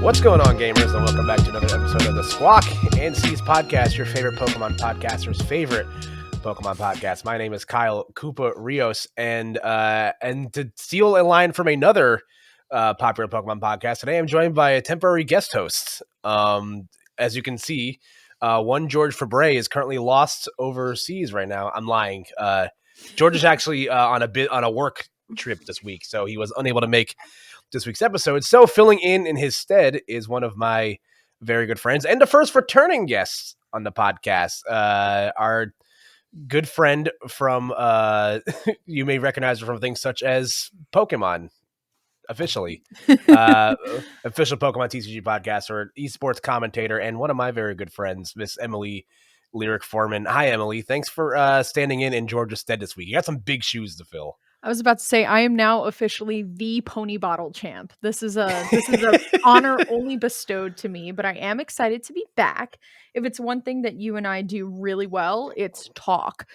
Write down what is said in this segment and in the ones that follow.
What's going on, gamers, and welcome back to another episode of the Squawk and C's podcast, your favorite Pokemon podcaster's favorite Pokemon podcast. My name is Kyle Koopa Rios, and to steal a line from another popular Pokemon podcast, today I'm joined by a temporary guest host. As you can see, one George Fabre is currently lost overseas right now. I'm lying. George is actually on a work trip this week, so he was unable to make this week's episode. So filling in his stead is one of my very good friends and the first returning guest on the podcast, our good friend from you may recognize her from things such as Pokemon, official Pokemon TCG podcast, or esports commentator, and one of my very good friends, Miss Emily Lyric Foreman. Hi, Emily. Thanks for standing in George's stead this week. You got some big shoes to fill. I was about to say, I am now officially the pony bottle champ. This is a honor only bestowed to me, but I am excited to be back. If it's one thing that you and I do really well, it's talk.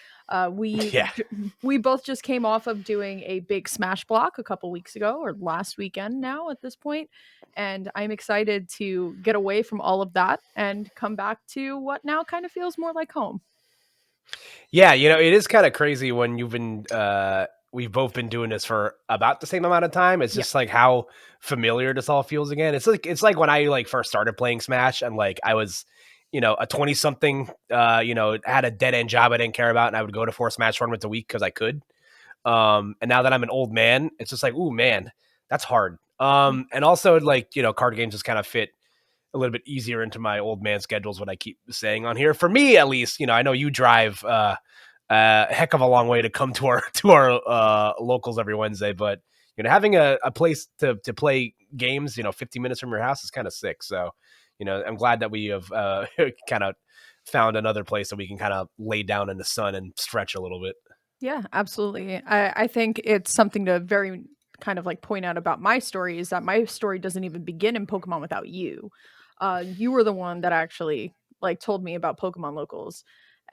We both just came off of doing a big Smash block a couple weeks ago, or last weekend now at this point, and I'm excited to get away from all of that and come back to what now kind of feels more like home. Yeah, it is kind of crazy when we've both been doing this for about the same amount of time. It's just like how familiar this all feels again. It's like when I first started playing Smash, and I was, a 20 something, had a dead end job I didn't care about, and I would go to 4 Smash tournaments a week because I could. And now that I'm an old man, it's just like, ooh man, that's hard. And also card games just kind of fit a little bit easier into my old man schedules, what I keep saying on here. For me, at least, I know you drive a heck of a long way to come to our locals every Wednesday, but having a place to play games 15 minutes from your house is kind of sick. So I'm glad that we have kind of found another place that we can kind of lay down in the sun and stretch a little bit. Yeah, absolutely. I think it's something to very kind of point out about my story, is that my story doesn't even begin in Pokemon without you. You were the one that actually told me about Pokemon locals.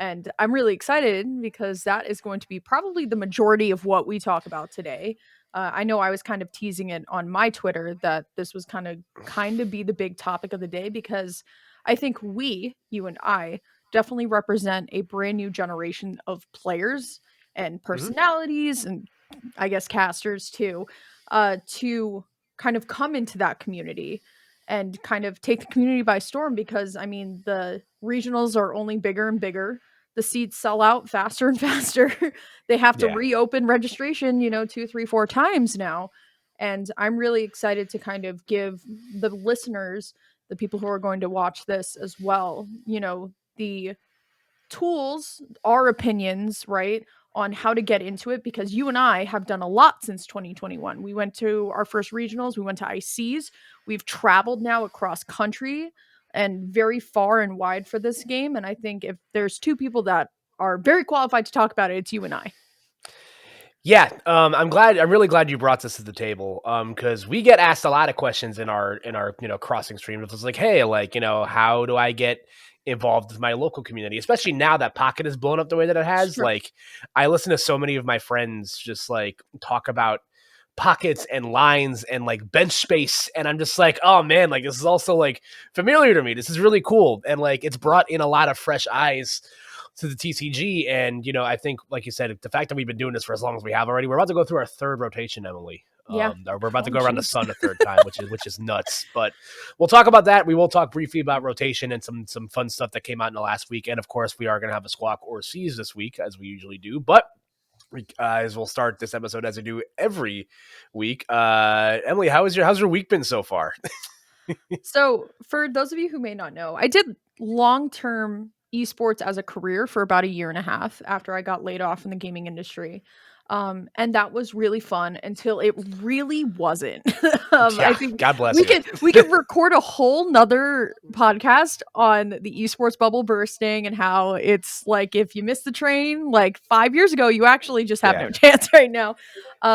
And I'm really excited because that is going to be probably the majority of what we talk about today. I know I was kind of teasing it on my Twitter that this was kind of be the big topic of the day, because I think you and I, definitely represent a brand new generation of players and personalities, and I guess casters too, to kind of come into that community and kind of take the community by storm, because I mean the regionals are only bigger and bigger. The seats sell out faster and faster. They have to reopen registration 2, 3, 4 times now. And I'm really excited to kind of give the listeners, the people who are going to watch this as well, the tools, our opinions, right, on how to get into it, because you and I have done a lot since 2021. We went to our first regionals, we went to ICs, we've traveled now across country and very far and wide for this game. And I think if there's two people that are very qualified to talk about it, it's you and I. Yeah, I'm really glad you brought this to the table, because we get asked a lot of questions in our crossing stream. It's like, hey, how do I get involved with my local community, especially now that Pocket has blown up the way that it has? Sure. I listen to so many of my friends just talk about pockets and lines and bench space, and I'm just like, oh man, this is also familiar to me. This is really cool, and it's brought in a lot of fresh eyes to the TCG. And I think, like you said, the fact that we've been doing this for as long as we have already, we're about to go through our third rotation, Emily. Yeah, we're about to go around the sun a third time, which is nuts. But we'll talk about that. We will talk briefly about rotation and some fun stuff that came out in the last week. And of course, we are going to have a Squawk or C's this week, as we usually do. But as we'll start this episode as we do every week, Emily, how's your week been so far? So, for those of you who may not know, I did long-term esports as a career for about 1.5 years after I got laid off in the gaming industry. And that was really fun until it really wasn't. I think God bless we could record a whole nother podcast on the esports bubble bursting and how it's like, if you missed the train 5 years ago, you actually just have no chance right now.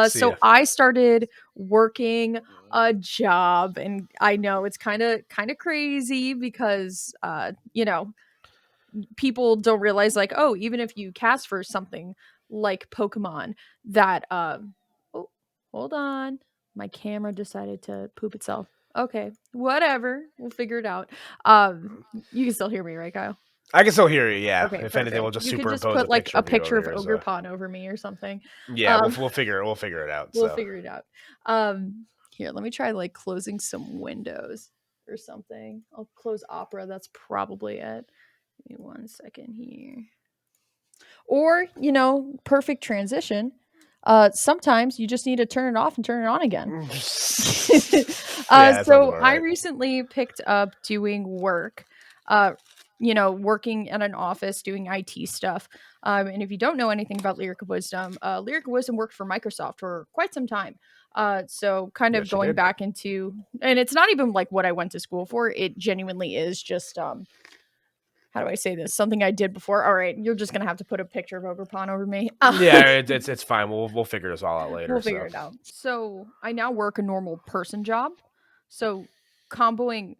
So I started working a job, and I know it's kind of crazy because people don't realize oh, even if you cast for something like Pokemon, that oh, hold on, my camera decided to poop itself. Okay, whatever. We'll figure it out. You can still hear me, right, Kyle? I can still hear you. Yeah. Okay, If anything, we'll perfect. just You could just superimpose put a like picture a of you picture over of here. So Ogrepon over me or something. yeah, Um, we'll figure it out. we'll So figure it out. Here, let me try like closing some windows or something. I'll close Opera. That's probably it. Give me 1 second here. Or, perfect transition. Sometimes you just need to turn it off and turn it on again. yeah, that sounds So about I right. recently picked up doing work, working in an office doing IT stuff. And if you don't know anything about Lyric of Wisdom, Lyric of Wisdom worked for Microsoft for quite some time. So kind of Yes, you going did. back into, and it's not even like what I went to school for. It genuinely is just how do I say this? Something I did before. All right, you're just gonna have to put a picture of Ogrepon over me. Yeah, it's fine. We'll figure this all out later. We'll figure So it out. So I now work a normal person job. So comboing,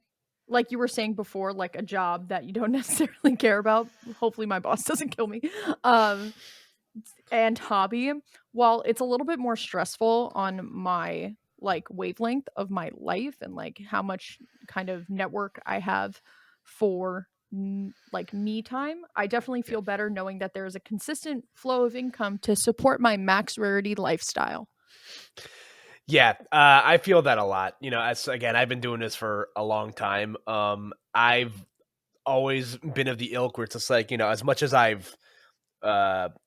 like you were saying before, like a job that you don't necessarily care about. Hopefully, my boss doesn't kill me. Um, and hobby, while it's a little bit more stressful on my like wavelength of my life and like how much kind of network I have for like me time, I definitely yeah. feel better knowing that there is a consistent flow of income to support my max rarity lifestyle. Yeah, I feel that a lot. As again, I've been doing this for a long time. I've always been of the ilk where it's just like, as much as I've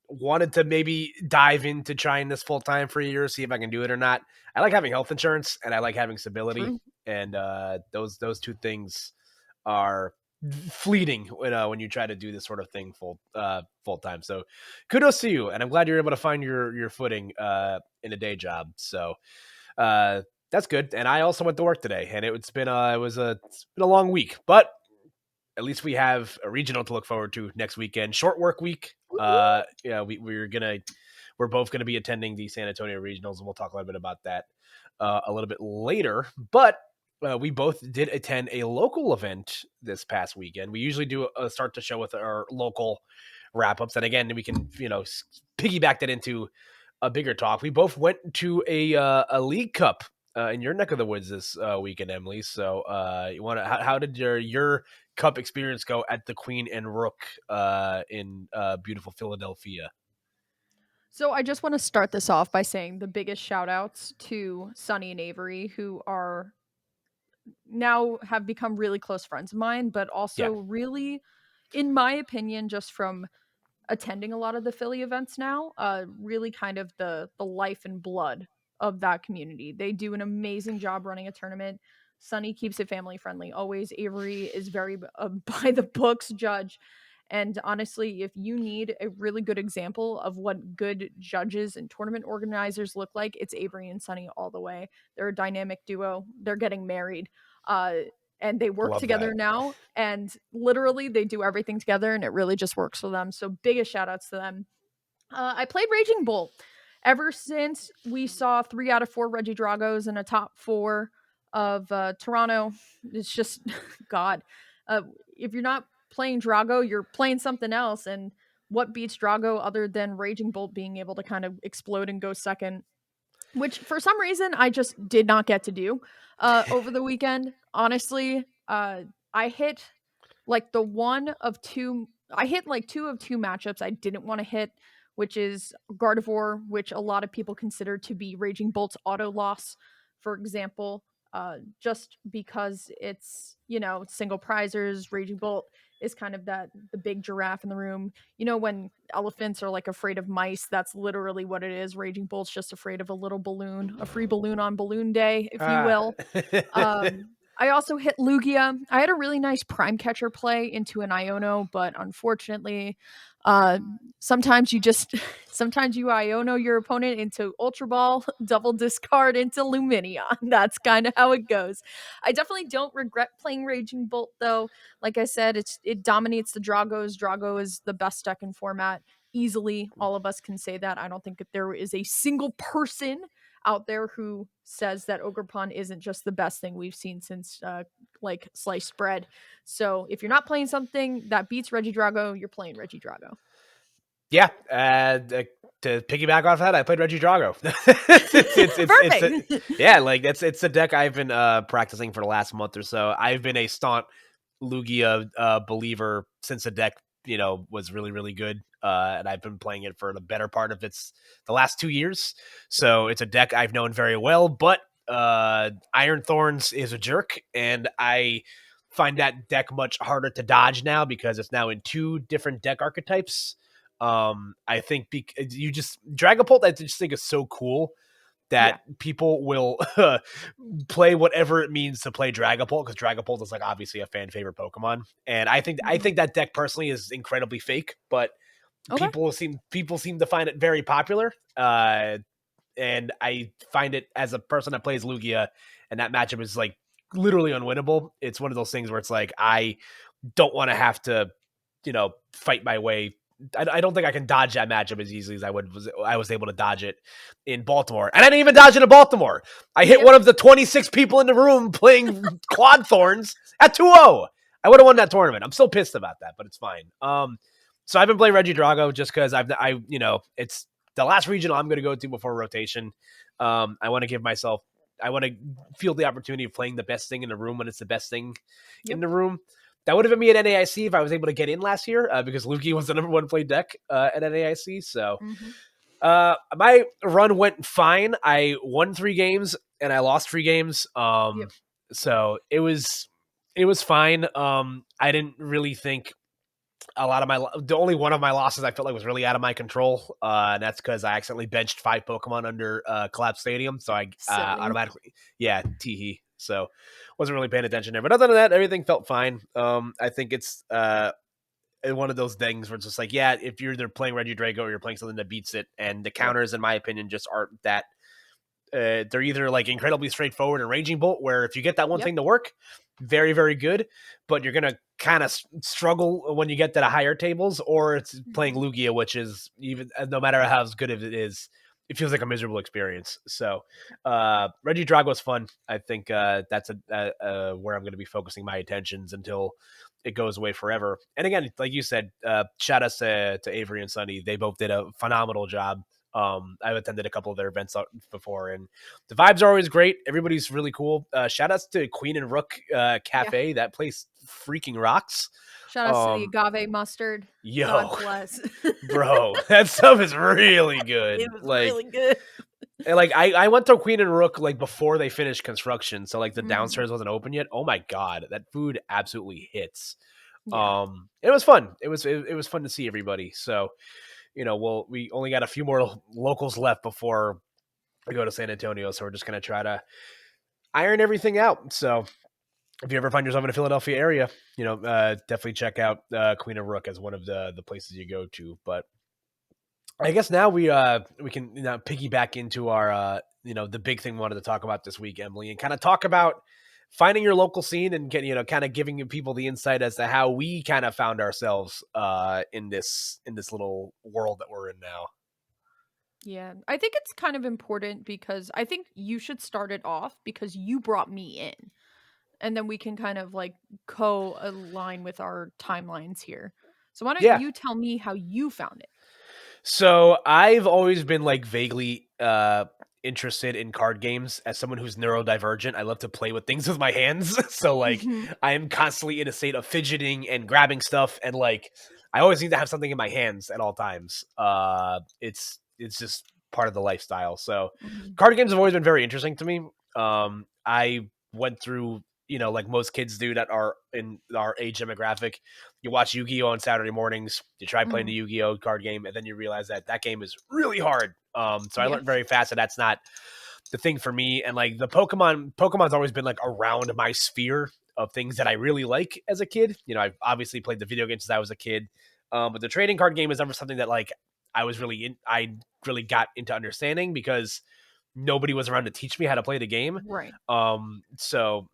wanted to maybe dive into trying this full time for a year, see if I can do it or not. I like having health insurance and I like having stability, True. and those two things are fleeting when you try to do this sort of thing full time. So kudos to you, and I'm glad you're able to find your footing in a day job. So uh, that's good. And I also went to work today, and it's been a long week, but at least we have a regional to look forward to next weekend. Short work week. Yeah, we're both gonna be attending the San Antonio regionals, and we'll talk a little bit about that a little bit later. But we both did attend a local event this past weekend. We usually do start the show with our local wrap ups, and again, we can piggyback that into a bigger talk. We both went to a League Cup in your neck of the woods this weekend, Emily. So, you want to? How did your Cup experience go at the Queen and Rook in beautiful Philadelphia? So I just want to start this off by saying the biggest shout outs to Sunny and Avery, who are now have become really close friends of mine, but Yeah, also really, in my opinion, just from attending a lot of the Philly events now, really kind of the life and blood of that community. They do an amazing job running a tournament. Sunny keeps it family friendly. Always Avery is very by the books judge. And honestly, if you need a really good example of what good judges and tournament organizers look like, it's Avery and Sunny all the way. They're a dynamic duo. They're getting married. Uh, and they work love that. together now, and literally they do everything together, and it really just works for them. So biggest shout outs to them. I played Raging Bull ever since we saw 3 out of 4 Reggie Dragos in a top 4 of Toronto. It's just God. Uh, if you're not playing Drago, you're playing something else. And what beats Drago other than Raging Bolt being able to kind of explode and go second, which for some reason I just did not get to do over the weekend. Honestly, I hit like the one of two. I hit like 2 of 2 matchups I didn't want to hit, which is Gardevoir, which a lot of people consider to be Raging Bolt's auto loss, for example. Just because it's single prizers, Raging Bolt is kind of the big giraffe in the room. When elephants are like afraid of mice, that's literally what it is. Raging Bolt's just afraid of a little balloon, a free balloon on balloon day, if you Ah. will. I also hit Lugia. I had a really nice prime catcher play into an Iono, but unfortunately, sometimes you just sometimes you Iono your opponent into Ultra Ball, double discard into Luminion. That's kind of how it goes. I definitely don't regret playing Raging Bolt though. Like I said, it dominates the Dragos. Drago is the best deck in format. Easily, all of us can say that. I don't think that there is a single person out there who says that Ogrepon isn't just the best thing we've seen since like sliced bread. So if you're not playing something that beats Reggie Drago, you're playing Reggie Drago. Yeah, to piggyback off that, I played Reggie Drago. Perfect. Yeah, like it's a deck I've been practicing for the last month or so. I've been a staunch Lugia believer since the deck, was really, really good. And I've been playing it for the better part of the last 2 years. So it's a deck I've known very well, but Iron Thorns is a jerk, and I find that deck much harder to dodge now because it's now in 2 different deck archetypes. I think you just Dragapult, I just think is so cool Yeah. that people will play whatever it means to play Dragapult, because Dragapult is like obviously a fan favorite Pokemon, and I Mhm. think that deck personally is incredibly fake, but Okay. people seem to find it very popular. And I find it, as a person that plays Lugia, and that matchup is like literally unwinnable. It's one of those things where it's like I don't want to have to, fight my way. I don't think I can dodge that matchup as easily as I was able to dodge it in Baltimore. And I didn't even dodge it in Baltimore. I hit Yep. one of the 26 people in the room playing Quad Thorns at 2-0. I would have won that tournament. I'm still pissed about that, but it's fine. So I've been playing Reggie Drago just because it's the last regional I'm going to go to before rotation. I want to give myself, I want to feel the opportunity of playing the best thing in the room when it's the best thing in Yep. the room. That would have been me at NAIC if I was able to get in last year, because Luki was the number 1 played deck at NAIC. So Mhm. my run went fine. I won 3 games and I lost 3 games. Yep. So it was fine. I didn't really think a lot of the only one of my losses I felt like was really out of my control. And that's because I accidentally benched 5 Pokemon under Collapse Stadium. So I Silly. automatically, yeah, teehee. So wasn't really paying attention there. But other than that, everything felt fine. I think it's one of those things where it's just like, yeah, if you're either playing Reggie Drago or you're playing something that beats it, and the Yep. counters, in my opinion, just aren't that. They're either like incredibly straightforward and Raging Bolt, where if you get that one Yep. thing to work, very, very good, but you're gonna kind of struggle when you get to the higher tables, or it's playing Mhm. Lugia, which is, even no matter how good it is, it feels like a miserable experience. So Reggie Drago is fun. I think that's where I'm going to be focusing my attentions until it goes away forever. And again, like you said, shout outs to Avery and Sunny. They both did a phenomenal job. I've attended a couple of their events before, and the vibes are always great. Everybody's really cool. Shout outs to Queen and Rook Yeah. Cafe. That place freaking rocks. Shout outs to the Um, agave mustard. God yo, bless. bro, that stuff is really good. It was really good. And like I went to Queen and Rook like before they finished construction, so like the Mhm. downstairs wasn't open yet. Oh my god, that food absolutely hits. Yeah. It was fun. It was fun to see everybody. So we only got a few more locals left before we go to San Antonio, so we're just gonna try to iron everything out. So if you ever find yourself in the Philadelphia area, definitely check out Queen and Rook as one of the places you go to. But I guess now we can piggyback into our the big thing we wanted to talk about this week, Emily, and kind of talk about finding your local scene and kind of giving people the insight as to how we kind of found ourselves in this little world that we're in now. Yeah. I think it's kind of important because I think you should start it off because you brought me in. And then we can kind of like co-align with our timelines here. So why don't Yeah. you tell me how you found it? So I've always been like vaguely interested in card games. As someone who's neurodivergent, I love to play with things with my hands. So like Mhm. I am constantly in a state of fidgeting and grabbing stuff, and like I always need to have something in my hands at all times. It's just part of the lifestyle. So Mhm. card games have always been very interesting to me. I went through, like most kids do that are in our age demographic. You watch Yu-Gi-Oh on Saturday mornings. You try playing the Mhm. Yu-Gi-Oh card game, and then you realize that game is really hard. So I Yeah. learned very fast that that's not the thing for me. And like Pokemon's always been like around my sphere of things that I really like as a kid. I've obviously played the video games since I was a kid, but the trading card game is never something that like I really got into understanding because nobody was around to teach me how to play the game. Right. So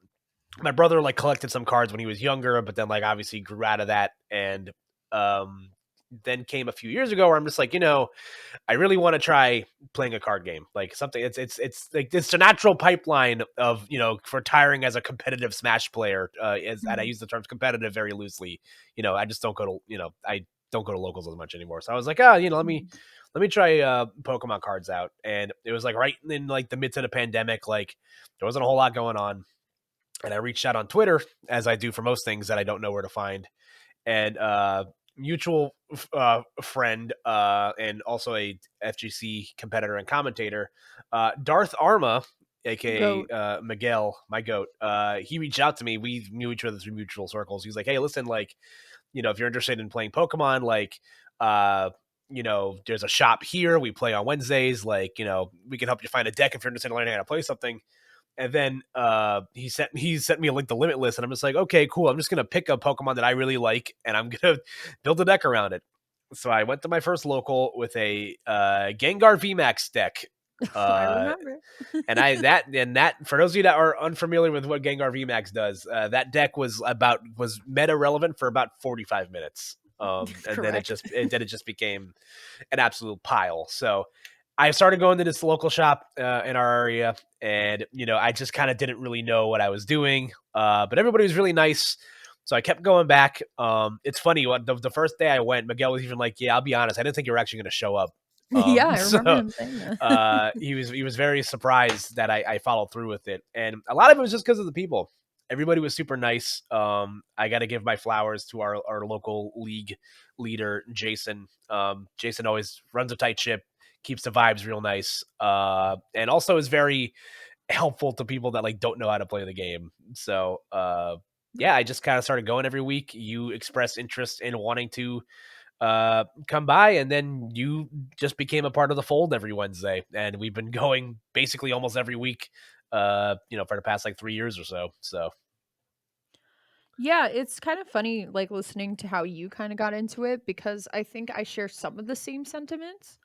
my brother like collected some cards when he was younger, but then like obviously grew out of that, and um then came a few years ago where I'm just like, I really want to try playing a card game, like something. It's like it's a natural pipeline of for retiring as a competitive Smash player. And I Mhm. use the terms competitive very loosely. I just don't go to I don't go to locals as much anymore. So I was like, oh, let me try Pokemon cards out. And it was like right in like the midst of the pandemic, like there wasn't a whole lot going on. And I reached out on Twitter, as I do for most things that I don't know where to find. And mutual friend and also a FGC competitor and commentator, Darth Arma, aka Goat. Miguel, my goat. He reached out to me. We knew each other through mutual circles. He's like, "Hey, listen, like, if you're interested in playing Pokemon, like, uh, there's a shop here. We play on Wednesdays. Like, we can help you find a deck if you're interested in learning how to play something." And then he sent me a link to Limitless, and I'm just like, okay, cool. I'm just gonna pick a Pokemon that I really like, and I'm gonna build a deck around it. So I went to my first local with a Gengar VMAX deck. I Uh, remember. and that for those of you that are unfamiliar with what Gengar VMAX does, that deck was meta relevant for about 45 minutes. And then it Correct. just became an absolute pile. So I started going to this local shop in our area, and I just kind of didn't really know what I was doing. But everybody was really nice, so I kept going back. It's funny, the first day I went, Miguel was even like, "Yeah, I'll be honest, I didn't think you were actually going to show up." Yeah, I remember So him saying that. he was very surprised that I followed through with it, and a lot of it was just because of the people. Everybody was super nice. I got to give my flowers to our local league leader, Jason. Jason always runs a tight ship, keeps the vibes real nice, and also is very helpful to people that like don't know how to play the game. So yeah, I just kind of started going every week. You expressed interest in wanting to come by, and then you just became a part of the fold every Wednesday, and we've been going basically almost every week, for the past like 3 years or so. So Yeah, it's kind of funny, like, listening to how you kinda got into it because I think I share some of the same sentiments,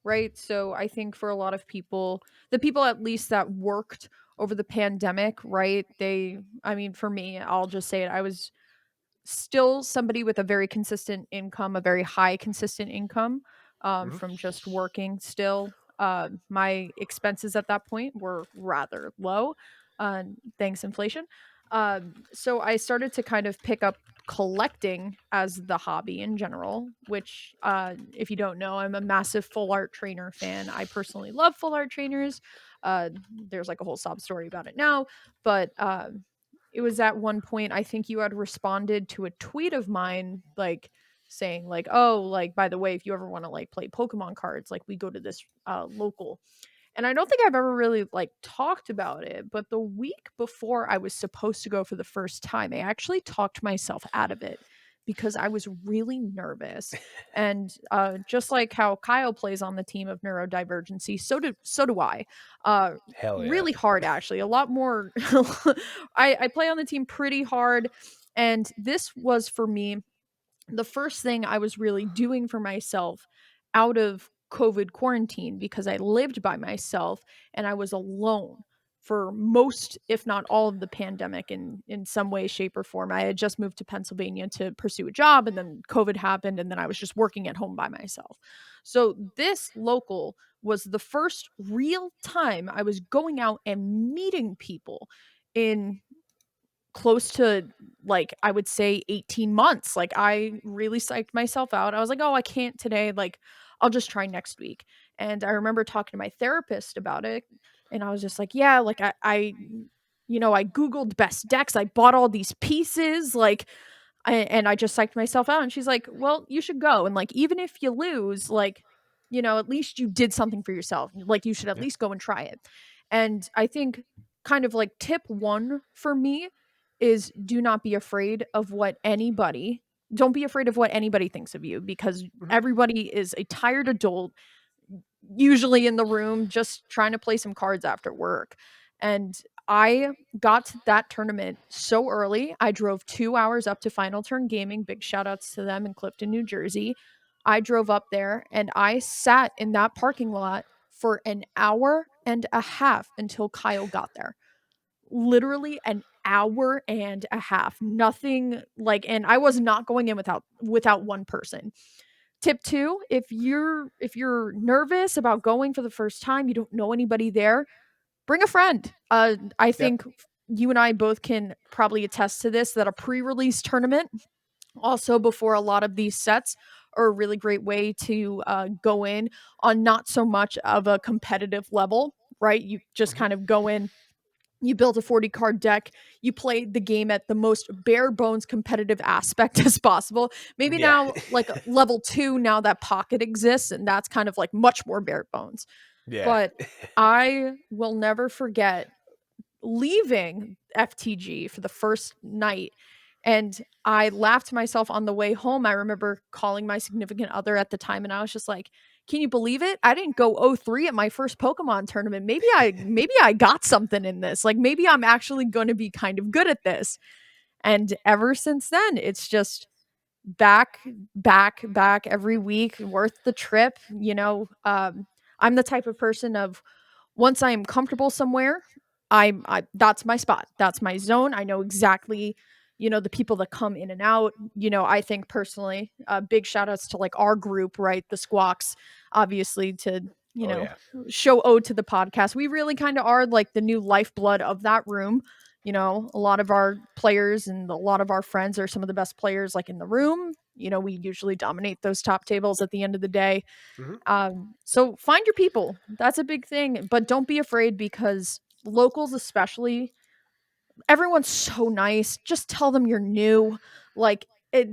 right? So, I think for a lot of people, the people at least that worked over the pandemic, right? I mean, for me, I'll just say it, I was still somebody with a very consistent income, a very high consistent income, mhm. from just working still. My expenses at that point were rather low, thanks inflation. So I started to kind of pick up collecting as the hobby in general, which, if you don't know, I'm a massive full art trainer fan. I personally love full art trainers. There's like a whole sob story about it now, but it was at one point, I think you had responded to a tweet of mine, like, saying like, "Oh, like, by the way, if you ever wanna, like, play Pokemon cards, like, we go to this, local." And I don't think I've ever really, like, talked about it, but the week before I was supposed to go for the first time, I actually talked myself out of it because I was really nervous. And, just like how Kyle plays on the team of neurodivergency, so do I. Uh, Hell yeah. Really hard, actually, a lot more. I play on the team pretty hard, and this was for me the first thing I was really doing for myself out of COVID quarantine because I lived by myself and I was alone for most, if not all, of the pandemic in some way, shape, or form. I had just moved to Pennsylvania to pursue a job, and then COVID happened, and then I was just working at home by myself. So this local was the first real time I was going out and meeting people in close to, like, I would say 18 months. Like, I really psyched myself out. I was like, "Oh, I can't today. Like, I'll just try next week." And I remember talking to my therapist about it, and I was just like, "Yeah, like I googled best decks. I bought all these pieces, like, and I just psyched myself out." And she's like, "Well, you should go. And like, even if you lose, like, at least you did something for yourself. Like, you should at Yeah. least go and try it." And I think kind of like tip one for me is do not be afraid of what anybody don't be afraid of what anybody thinks of you because Mhm. everybody is a tired adult usually in the room just trying to play some cards after work. And I got to that tournament so early. I drove 2 hours up to Final Turn Gaming. Big shout outs to them in Clifton, New Jersey. I drove up there and I sat in that parking lot for an hour and a half until Kyle got there. Literally an hour and a half. Nothing like, and I was not going in without one person. Tip 2, if you're nervous about going for the first time, you don't know anybody there, bring a friend. I Yeah. think you and I both can probably attest to this, that a pre-release tournament, also before a lot of these sets, are a really great way to go in on not so much of a competitive level, right? You just Mhm. kind of go in, you build a 40 card deck, you play the game at the most bare bones competitive aspect as possible. Maybe Yeah. now, like level 2, now that pocket exists, and that's kind of like much more bare bones. Yeah. But I will never forget leaving FTG for the first night. And I laughed to myself on the way home. I remember calling my significant other at the time, and I was just like, can you believe it? I didn't go 0-3 at my first Pokemon tournament. Maybe I got something in this. Like maybe I'm actually going to be kind of good at this. And ever since then, it's just back, back every week, worth the trip. I'm the type of person of, once I am comfortable somewhere, I that's my spot. That's my zone. I know exactly, the people that come in and out. I think personally, big shout outs to like our group, right? The Squawks, obviously, to, you Oh know, yeah. show ode to the podcast. We really kind of are like the new lifeblood of that room. A lot of our players and a lot of our friends are some of the best players like in the room. We usually dominate those top tables at the end of the day. Mhm. So find your people. That's a big thing, but don't be afraid, because locals, especially, everyone's so nice. Just tell them you're new. Like it,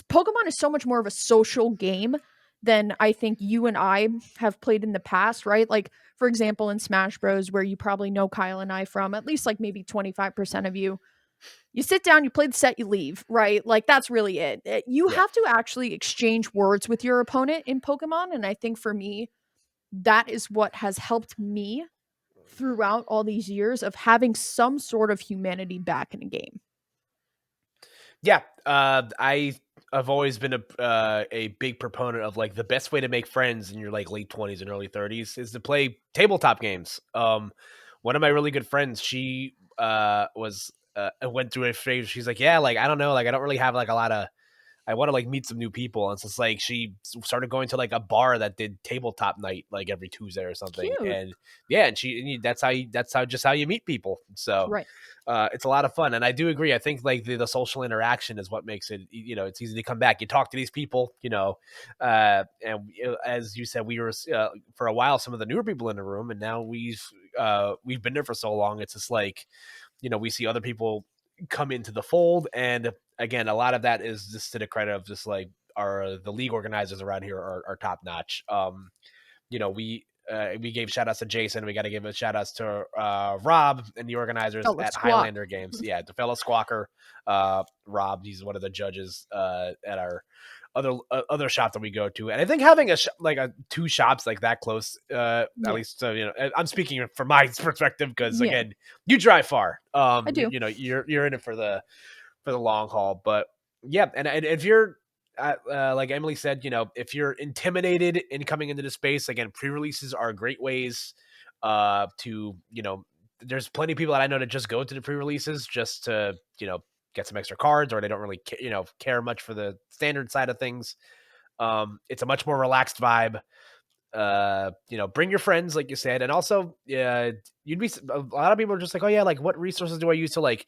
Pokemon is so much more of a social game than I think you and I have played in the past, right? Like, for example, in Smash Bros, where you probably know Kyle and I from, at least like maybe 25% of you sit down, you play the set, you leave, right? Like that's really it. You Yeah. have to actually exchange words with your opponent in Pokemon, and I think for me, that is what has helped me throughout all these years of having some sort of humanity back in a game. Yeah, I've always been a big proponent of like the best way to make friends in your like late 20s and early 30s is to play tabletop games. One of my really good friends, she was went through a phase. She's like, yeah, like I don't know, like I don't really have like a lot of. I want to like meet some new people, and it's just like she started going to like a bar that did tabletop night like every Tuesday or something, Cute. and yeah, that's how just how you meet people. So Right. it's a lot of fun. And I do agree. I think like the social interaction is what makes it, it's easy to come back. You talk to these people, and as you said, we were for a while, some of the newer people in the room, and now we've been there for so long. It's just like, we see other people come into the fold. And again, a lot of that is just to the credit of just like the league organizers around here are top notch. We gave shout outs to Jason. We got to give a shout outs to Rob and the organizers Oh, at squawk. Highlander Games. Yeah, the fellow squawker, Rob. He's one of the judges at our other shop that we go to. And I think having like two shops like that close, at Yeah. least I'm speaking from my perspective because Yeah. again, you drive far. I do. You're in it for the long haul. But yeah, and if you're like Emily said, if you're intimidated in coming into the space, again, pre-releases are great ways to, there's plenty of people that I know that just go to the pre-releases just to, get some extra cards, or they don't really, care much for the standard side of things. It's a much more relaxed vibe. Bring your friends, like you said, and also, you'd be a lot of people are just like, oh yeah, like what resources do I use to like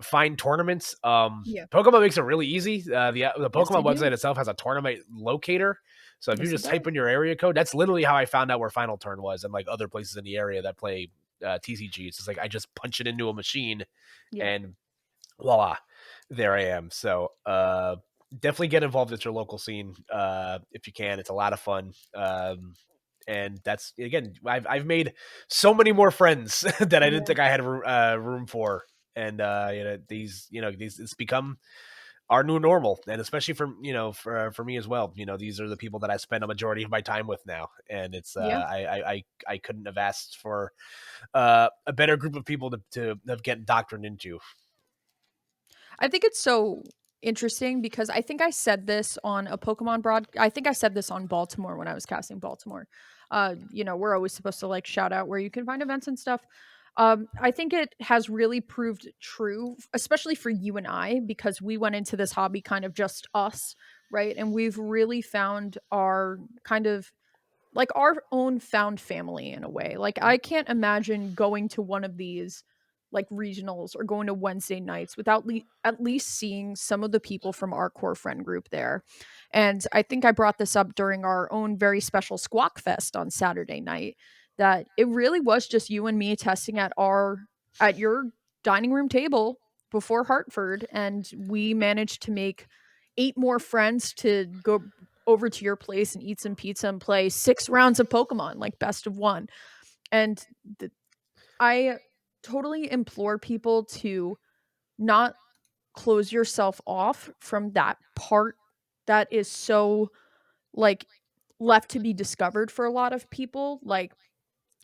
find tournaments. Yeah. Pokemon makes it really easy. The Yes, they Pokemon do. website itself has a tournament locator. So if you Yes, it just does. type in your area code, that's literally how I found out where Final Turn was, and like other places in the area that play TCG. It's just like I just punch it into a machine, Yeah. and voila, there I am. So definitely get involved with your local scene if you can. It's a lot of fun. And that's again, I've made so many more friends that I didn't Yeah. think I had room for. And these it's become our new normal, and especially for me as well. These are the people that I spend a majority of my time with now, and it's Yeah. I couldn't have asked for a better group of people to get doctrined into. I think it's so interesting because I think I said this on a Pokemon I think I said this on Baltimore when I was casting Baltimore. We're always supposed to like shout out where you can find events and stuff. I think it has really proved true, especially for you and I, because we went into this hobby kind of just us, right? And we've really found our kind of like our own found family in a way. Like I can't imagine going to one of these like regionals or going to Wednesday nights without at least seeing some of the people from our core friend group there. And I think I brought this up during our own very special Squawk Fest on Saturday night, that it really was just you and me testing at your dining room table before Hartford, and we managed to make 8 more friends to go over to your place and eat some pizza and play 6 rounds of Pokemon, like best of 1. And I totally implore people to not close yourself off from that part that is so, like, left to be discovered for a lot of people. Like,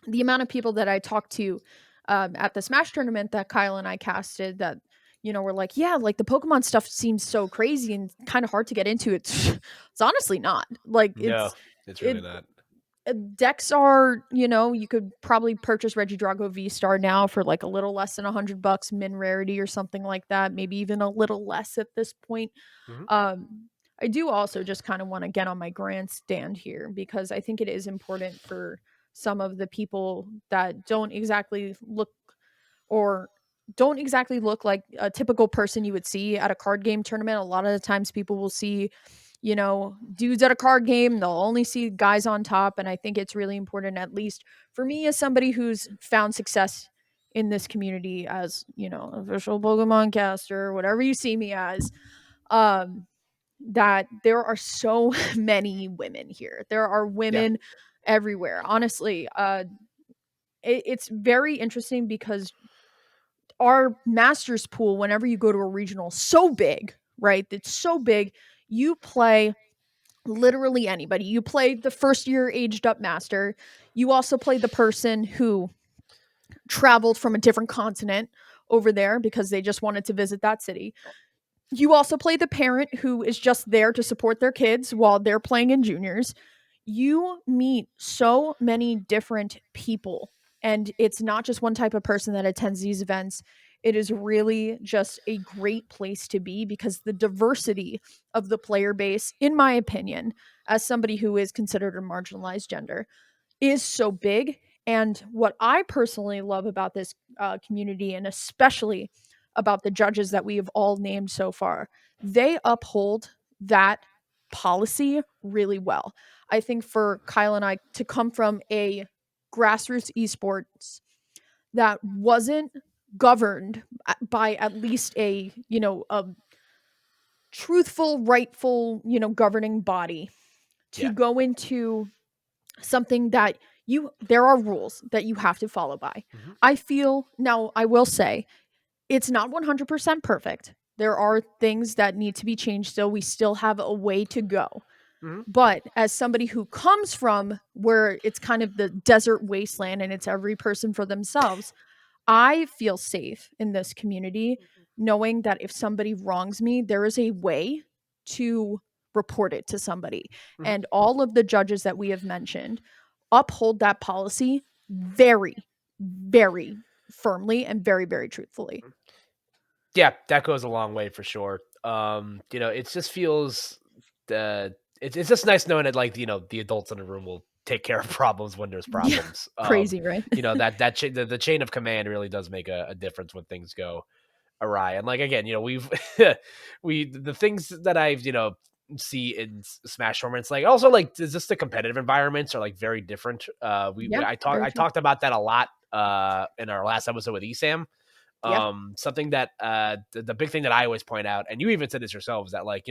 the amount of people that I talked to at the Smash tournament that Kyle and I casted, that, were like, yeah, like the Pokemon stuff seems so crazy and kind of hard to get into. It's honestly not. Like, No, it's it really not. decks are, you could probably purchase Regidrago V-Star now for like a little less than $100 min rarity or something like that, maybe even a little less at this point. Mhm. I do also just kind of want to get on my grandstand here, because I think it is important for some of the people that don't exactly look like a typical person you would see at a card game tournament. A lot of the times people will see, dudes at a card game, they'll only see guys on top. And I think it's really important, at least for me as somebody who's found success in this community as, official Pokemon caster, whatever you see me as, um, that there are so many women here. There are Yeah. women everywhere. Honestly, it's very interesting because our masters pool, whenever you go to a regional, so big, right? It's so big. You play literally anybody. You play the first year aged up master. You also play the person who traveled from a different continent over there because they just wanted to visit that city. You also play the parent who is just there to support their kids while they're playing in juniors. You meet so many different people, and it's not just one type of person that attends these events. It is really just a great place to be, because the diversity of the player base, in my opinion, as somebody who is considered a marginalized gender, is so big. And what I personally love about this community, and especially about the judges that we have all named so far, they uphold that policy really well. I think for Kyle and I to come from a grassroots esports that wasn't governed by at least a truthful, rightful, governing body, to Yeah. go into something that there are rules that you have to follow by. Mhm. I feel, now I will say, it's not 100% perfect. There are things that need to be changed still. We still have a way to go. Mhm. But as somebody who comes from where it's kind of the desert wasteland and it's every person for themselves, I feel safe in this community knowing that if somebody wrongs me, there is a way to report it to somebody. Mhm. And all of the judges that we have mentioned uphold that policy very, very firmly and very, very truthfully. Yeah, that goes a long way for sure. It just feels uh it's just nice knowing that, like, the adults in the room will take care of problems when there's Yeah. problems. Crazy, right? The chain of command really does make a difference when things go awry. And, like, again, we've the things that I've see in Smash tournaments, like, also, like, just the competitive environments are, like, very different. Yeah, I very true. talked about that a lot in our last episode with Esam. Yeah. Something that the big thing that I always point out, and you even said this yourself, is that, like,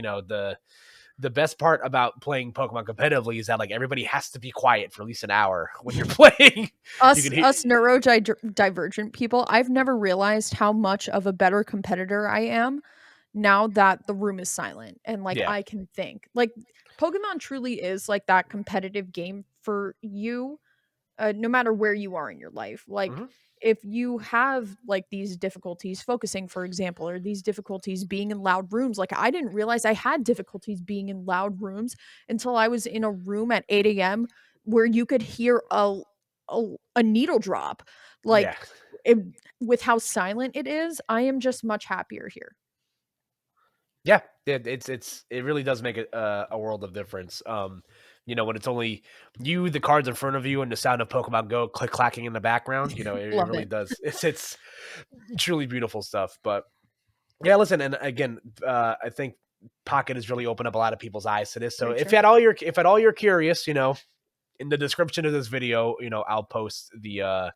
the best part about playing Pokemon competitively is that, like, everybody has to be quiet for at least an hour when you're playing. You Us can hear. us neurodivergent people, I've never realized how much of a better competitor I am now that the room is silent and, like, Yeah. I can think. Like, Pokemon truly is like that competitive game for you, no matter where you are in your life. Like, Hmm. if you have like these difficulties focusing, for example, or these difficulties being in loud rooms, like I didn't realize I had difficulties being in loud rooms until I was in a room at 8 a.m. where you could hear a needle drop. Yeah. Like, it, with how silent it is, I am just much happier here. Yeah, it really does make a world of difference. When it's only you, the cards in front of you, and the sound of Pokemon Go click clacking in the background. It Love really it. does. It's truly beautiful stuff. But yeah, listen, and again, I think Pocket has really opened up a lot of people's eyes to this. So For if sure. at all you're curious, in the description of this video, I'll post the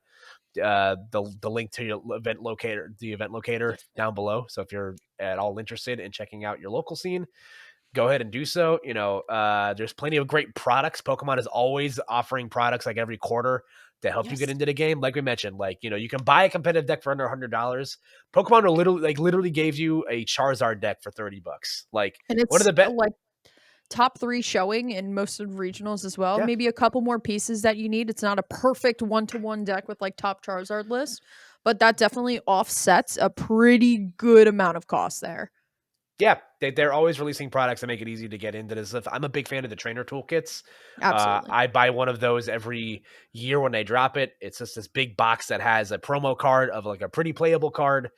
link to your event locator Yes. down below. So if you're at all interested in checking out your local scene, go ahead and do so. There's plenty of great products. Pokemon is always offering products like every quarter to help you get Yes. into the game. Like we mentioned, you can buy a competitive deck for under $100. Pokemon will literally gave you a Charizard deck for $30. Like And one of it's the best. like top 3 showing in most of the regionals as well. Yeah, Maybe a couple more pieces that you need. It's not a perfect one-to-one deck with like top Charizard list, but that definitely offsets a pretty good amount of cost there. yeah, they're always releasing products that make it easy to get into this stuff. I'm a big fan of the trainer toolkits. Absolutely. I buy one of those every year when they drop it. It's just this big box that has a promo card of like a pretty playable card.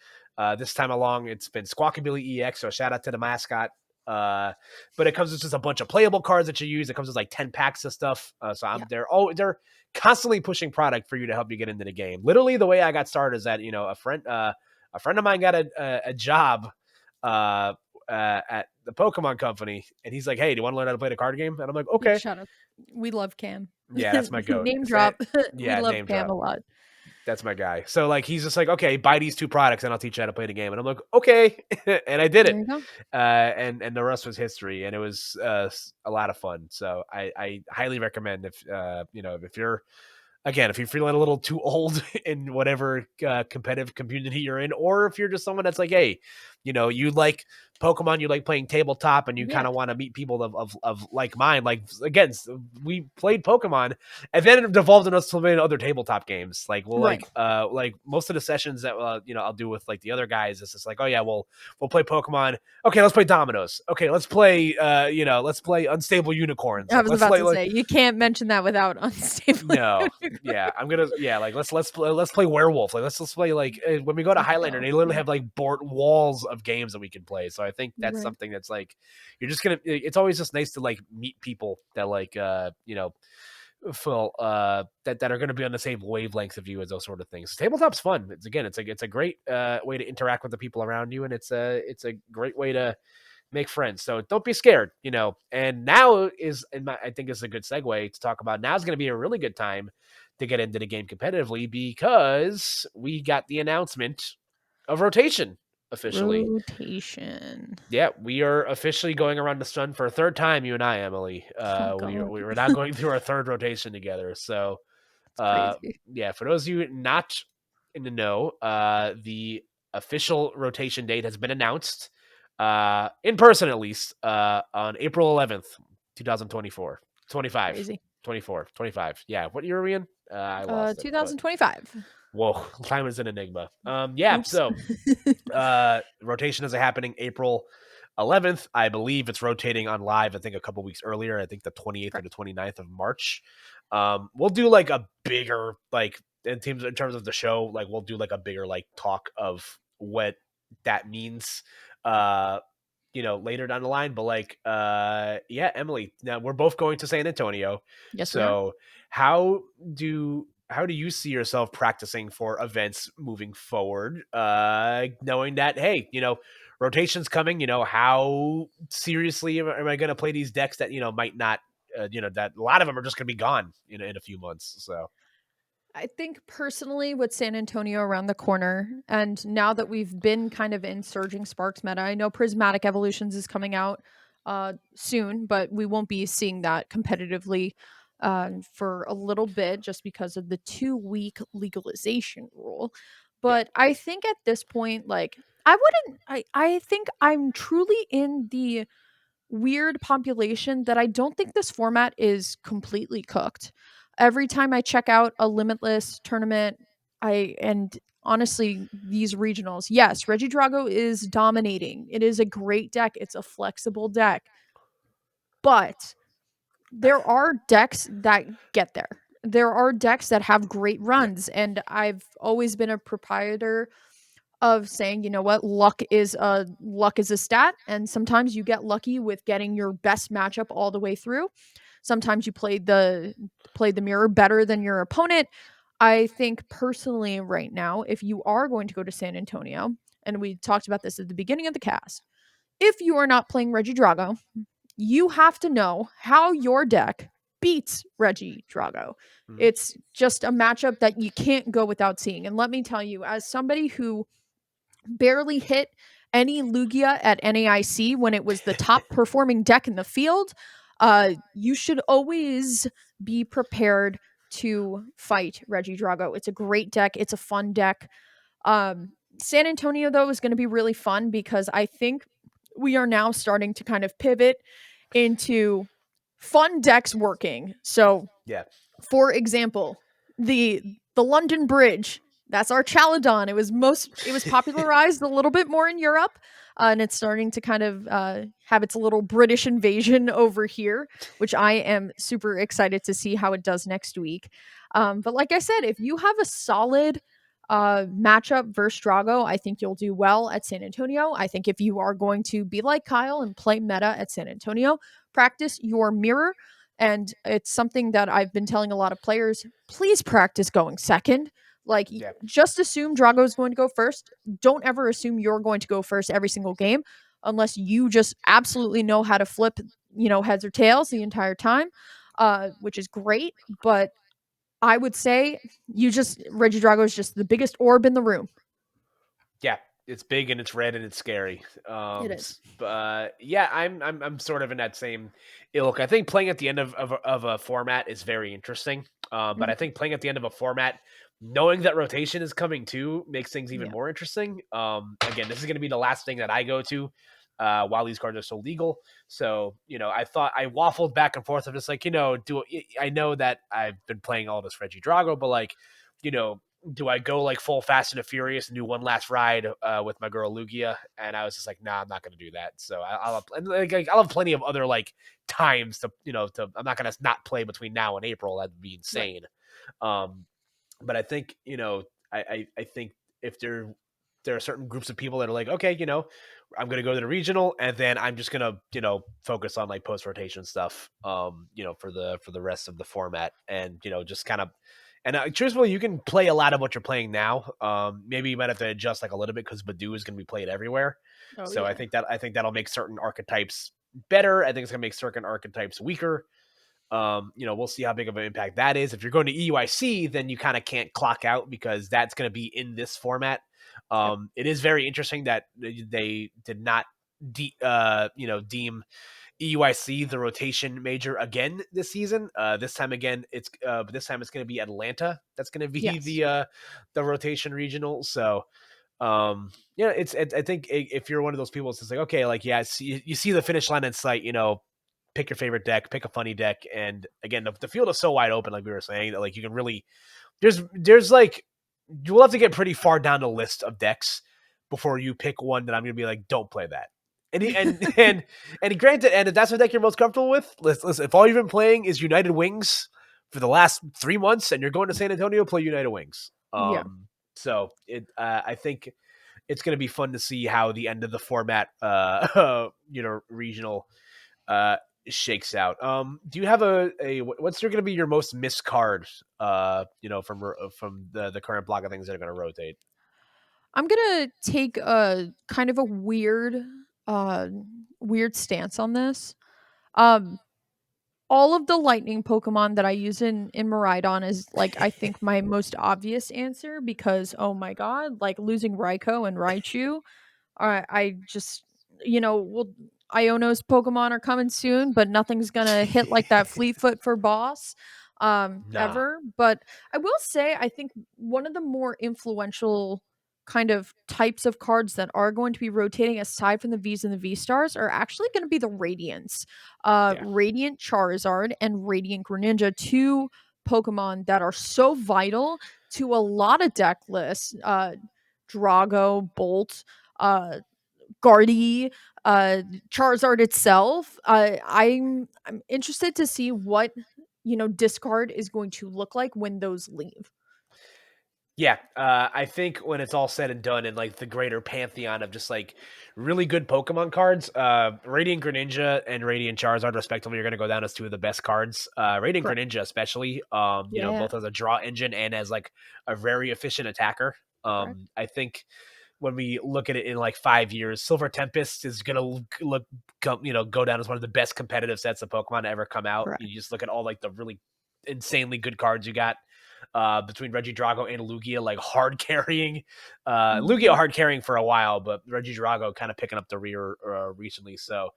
This time along, it's been Squawkabilly EX, so shout out to the mascot. But it comes with just a bunch of playable cards that you use. It comes with like 10 packs of stuff. Yeah. They're constantly pushing product for you to help you get into the game. Literally, the way I got started is that a friend of mine got a job uh, at the Pokemon company, and he's like, "Hey, do you want to learn how to play the card game?" And I'm like, Yeah, "Okay." shout out. We love Cam. Yeah, that's my goat. Name drop. We Yeah, love name Cam drop. a lot. That's my guy. So like, he's just like, "Okay, buy these 2 products, and I'll teach you how to play the game." And I'm like, "Okay," and I did There it. you go. And the rest was history, and it was a lot of fun. So I highly recommend if you're again, if you're feeling a little too old in whatever competitive community you're in, or if you're just someone that's like, hey, you like Pokemon, you like playing tabletop, and you kind Yeah. of want to meet people of like mine. Like again, we played Pokemon, and then it devolved into us playing other tabletop games. Like we'll Right. like most of the sessions that I'll do with like the other guys. It's just like, oh yeah, we'll play Pokemon. Okay, let's play Dominoes. Okay, let's play Unstable Unicorns. I Like was let's about play to like say you can't mention that without unstable no, yeah, I'm gonna like let's play werewolf. Like let's play like when we go to Let's Highlander, go. they literally Yeah. have like board walls of games that we can play. So I think that's Right. something that's like you're just gonna. It's always just nice to like meet people that like feel that are gonna be on the same wavelength of you as those sort of things. Tabletop's fun. It's a great way to interact with the people around you, and it's a great way to make friends. So don't be scared, And now I think is a good segue to talk about. Now's going to be a really good time to get into the game competitively because we got the announcement of rotation officially. Rotation. Yeah, we are officially going around the sun for a third time. You and I, Emily. Oh We god. were now going through our third rotation together. So It's crazy. yeah, for those of you not in the know, the official rotation date has been announced, in person at least, on April 11th, 2024. 25, Crazy. 24, 25. Yeah, what year are we in? I lost it, but 2025. whoa, time is an enigma. Yeah, Oops. so rotation is happening April 11th. I believe it's rotating on live, I think a couple weeks earlier. I think the 28th or Correct. the 29th of March. We'll do like a bigger, like in terms of the show, like we'll do like a bigger like talk of what that means later down the line. But like yeah, Emily, now we're both going to San Antonio. Yes, we are. So how do you see yourself practicing for events moving forward? Knowing that, hey, rotation's coming, how seriously am I going to play these decks that, might not, that a lot of them are just going to be gone, in a few months. So, I think personally with San Antonio around the corner, and now that we've been kind of in Surging Sparks meta, I know Prismatic Evolutions is coming out soon, but we won't be seeing that competitively for a little bit just because of the 2 week legalization rule. yeah, But I think at this point, like, I think I'm truly in the weird population that I don't think this format is completely cooked. Every time I check out a limitless tournament, and honestly, these regionals, yes, Reggie Drago is dominating. It is a great deck. It's a flexible deck. But there are decks that get there. There are decks that have great yeah, runs, and I've always been a proprietor of saying, you know what, luck is a stat, and sometimes you get lucky with getting your best matchup all the way through. Sometimes you played the mirror better than your opponent. I think personally right now, if you are going to go to San Antonio, and we talked about this at the beginning of the cast, if you are not playing Reggie Drago, you have to know how your deck beats Reggie Drago. Mhm. It's just a matchup that you can't go without seeing. And let me tell you, as somebody who barely hit any Lugia at NAIC when it was the top performing deck in the field, you should always be prepared to fight Reggie Drago. It's a great deck. It's a fun deck. San Antonio, though, is going to be really fun because I think we are now starting to kind of pivot into fun decks working. So, Yeah. for example, the London Bridge. That's our Chaladon. It was popularized a little bit more in Europe, and it's starting to kind of have its little British invasion over here, which I am super excited to see how it does next week. But like I said, if you have a solid matchup versus Drago, I think you'll do well at San Antonio. I think if you are going to be like Kyle and play meta at San Antonio, practice your mirror. And it's something that I've been telling a lot of players, please practice going second. Like, Yeah. just assume Drago is going to go first. Don't ever assume you're going to go first every single game unless you just absolutely know how to flip, heads or tails the entire time, which is great. But I would say Reggie Drago is just the biggest orb in the room. Yeah, it's big and it's red and it's scary. It is. Yeah, I'm sort of in that same ilk. I think playing at the end of a format is very interesting. But I Mhm. think playing at the end of a format, knowing that rotation is coming too, makes things even Yeah. more interesting. Again, this is going to be the last thing that I go to. While these cards are so legal, so I thought I waffled back and forth of just like I know that I've been playing all this Reggie Drago, but like you know do I go like full Fast and the Furious and do one last ride with my girl Lugia? And I was just like, nah, I'm not going to do that. So I'll have plenty of other like times to I'm not going to not play between now and April. That'd be Right. insane. Um, but I think I think if there are certain groups of people that are like, okay, I'm gonna go to the regional, and then I'm just gonna focus on like post rotation stuff, for the rest of the format, and just kind of. And truthfully, you can play a lot of what you're playing now. Maybe you might have to adjust like a little bit because Badu is going to be played everywhere. Oh So I yeah. think that'll make certain archetypes better. I think it's going to make certain archetypes weaker. We'll see how big of an impact that is. If you're going to EUIC, then you kind of can't clock out because that's going to be in this format. Yep. It is very interesting that they did not deem EUIC the rotation major again this season. This time again, this time it's going to be Atlanta. That's going to be Yes. the rotation regional. So I think if you're one of those people, it's just like, okay, like, yeah, you see the finish line in sight, pick your favorite deck, pick a funny deck. And again, the field is so wide open, like we were saying, that like you can really, there's like, you will have to get pretty far down the list of decks before you pick one that I'm going to be like, don't play that. And granted, and if that's the deck you're most comfortable with, listen, if all you've been playing is United Wings for the last 3 months and you're going to San Antonio, play United Wings. Yeah. So I think it's going to be fun to see how the end of the format, regional, uh, shakes out. Do you have what's going to be your most missed card? From the current block of things that are going to rotate. I'm gonna take a kind of a uh weird stance on this. Um all of the lightning Pokemon that I use in Miraidon is like I think my most obvious answer because oh my god, like losing Raikou and Raichu, I just well, Iono's Pokemon are coming soon, but nothing's gonna hit like that Fleetfoot for boss Nah. ever. But I will say I think one of the more influential kind of types of cards that are going to be rotating aside from the V's and the V stars are actually going to be the Radiants. Yeah. Radiant Charizard and Radiant Greninja, two Pokemon that are so vital to a lot of deck lists. Drago, Bolt, uh, Guardy, Charizard itself. I'm interested to see what discard is going to look like when those leave. Yeah, I think when it's all said and done in like the greater pantheon of just like really good Pokemon cards, Radiant Greninja and Radiant Charizard respectively are going to go down as two of the best cards. Radiant Correct. Greninja especially, Yeah. both as a draw engine and as like a very efficient attacker. Correct. I think when we look at it in like 5 years, Silver Tempest is going to go down as one of the best competitive sets of Pokemon to ever come out. Correct. You just look at all like the really insanely good cards you got between Reggie Drago and Lugia, like hard carrying. Lugia Mhm. hard carrying for a while, but Reggie Drago kind of picking up the rear recently. So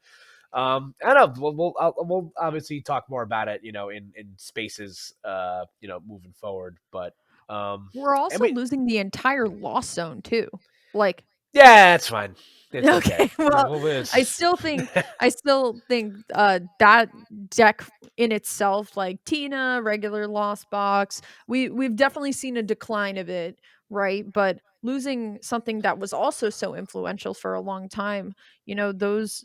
I don't know. We'll obviously talk more about it, in spaces, moving forward. But We're and also we, losing the entire Lost Zone too. Like, yeah, it's fine. It's okay. okay, well, Well, I it's still think I still think, that deck in itself, like Tina, regular Lost Box, we've definitely seen a decline of it, right? But losing something that was also so influential for a long time, those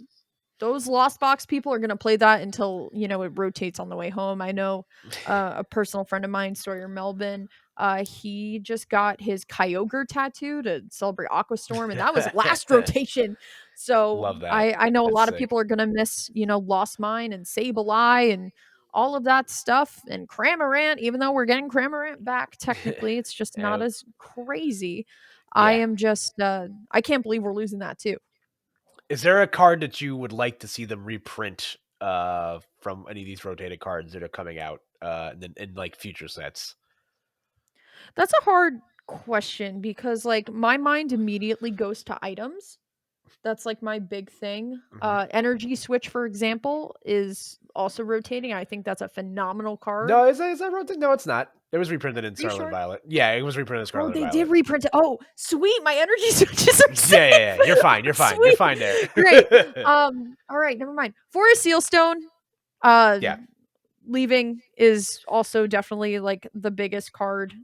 lost box people are going to play that until it rotates on the way home. I know a personal friend of mine, Sawyer Melvin, he just got his Kyogre tattoo to celebrate Aquastorm, and that was last rotation. So love that. I know a That's lot of sick. people are going to miss Lost Mine and Sableye and all of that stuff, and Cramorant, even though we're getting Cramorant back technically, it's just not Uh, as crazy. I yeah. am just I can't believe we're losing that too. Is there a card that you would like to see them reprint from any of these rotated cards that are coming out in like future sets? That's a hard question because, like, my mind immediately goes to items. That's like my big thing. Hmm. Energy Switch, for example, is also rotating. I think that's a phenomenal card. No, is that rotated? No, it's not. It was reprinted in Are you Scarlet and sure? Violet. Yeah, it was reprinted in Oh, Scarlet and they did Violet. reprint it. Oh, sweet. My energy switches are Yeah, yeah, yeah. safe. You're fine. You're fine. You're Sweet. fine there. Great. All right, never mind. Forest Sealstone. Uh Yeah. Leaving is also definitely like the biggest card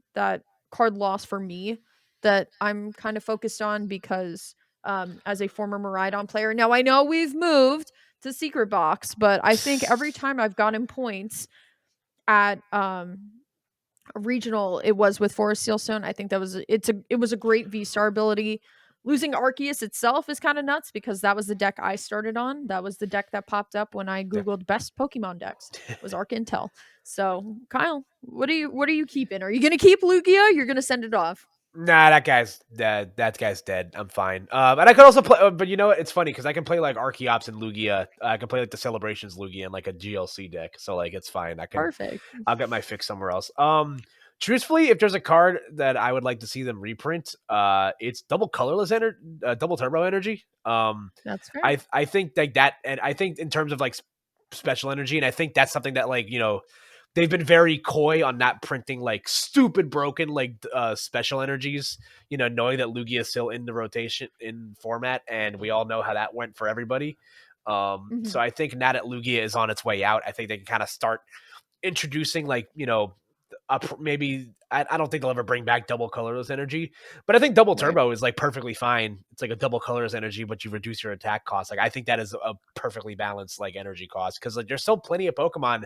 loss for me that I'm kind of focused on because as a former Maridon player, now I know we've moved to Secret Box, but I think every time I've gotten points at regional, it was with Forest Sealstone. I think it was a great V-star ability. Losing Arceus itself is kind of nuts because that was the deck I started on. That was the deck that popped up when I Yeah. googled best Pokemon decks. Was Arc Intel. So, Kyle, what are you keeping? Are you going to keep Lugia? You're going to send it off. Nah, that guy's dead. That guy's dead. I'm fine. And I could also play, but you know what? It's funny because I can play like Archeops and Lugia. I can play like the Celebrations Lugia and like a GLC deck. So like it's fine. Perfect. I'll get my fix somewhere else. Truthfully, if there's a card that I would like to see them reprint, it's double turbo energy. That's fair. I think like that, and I think in terms of like special energy, and I think that's something that like they've been very coy on not printing like stupid broken like special energies. Knowing that Lugia is still in the rotation in format, and we all know how that went for everybody. So Mhm. I think now that Lugia is on its way out, I think they can kind of start introducing like maybe I don't think they'll ever bring back double colorless energy, but I think double Right. turbo is like perfectly fine. It's like a double colorless energy, but you reduce your attack cost. Like I think that is a perfectly balanced like energy cost because like there's still plenty of Pokemon,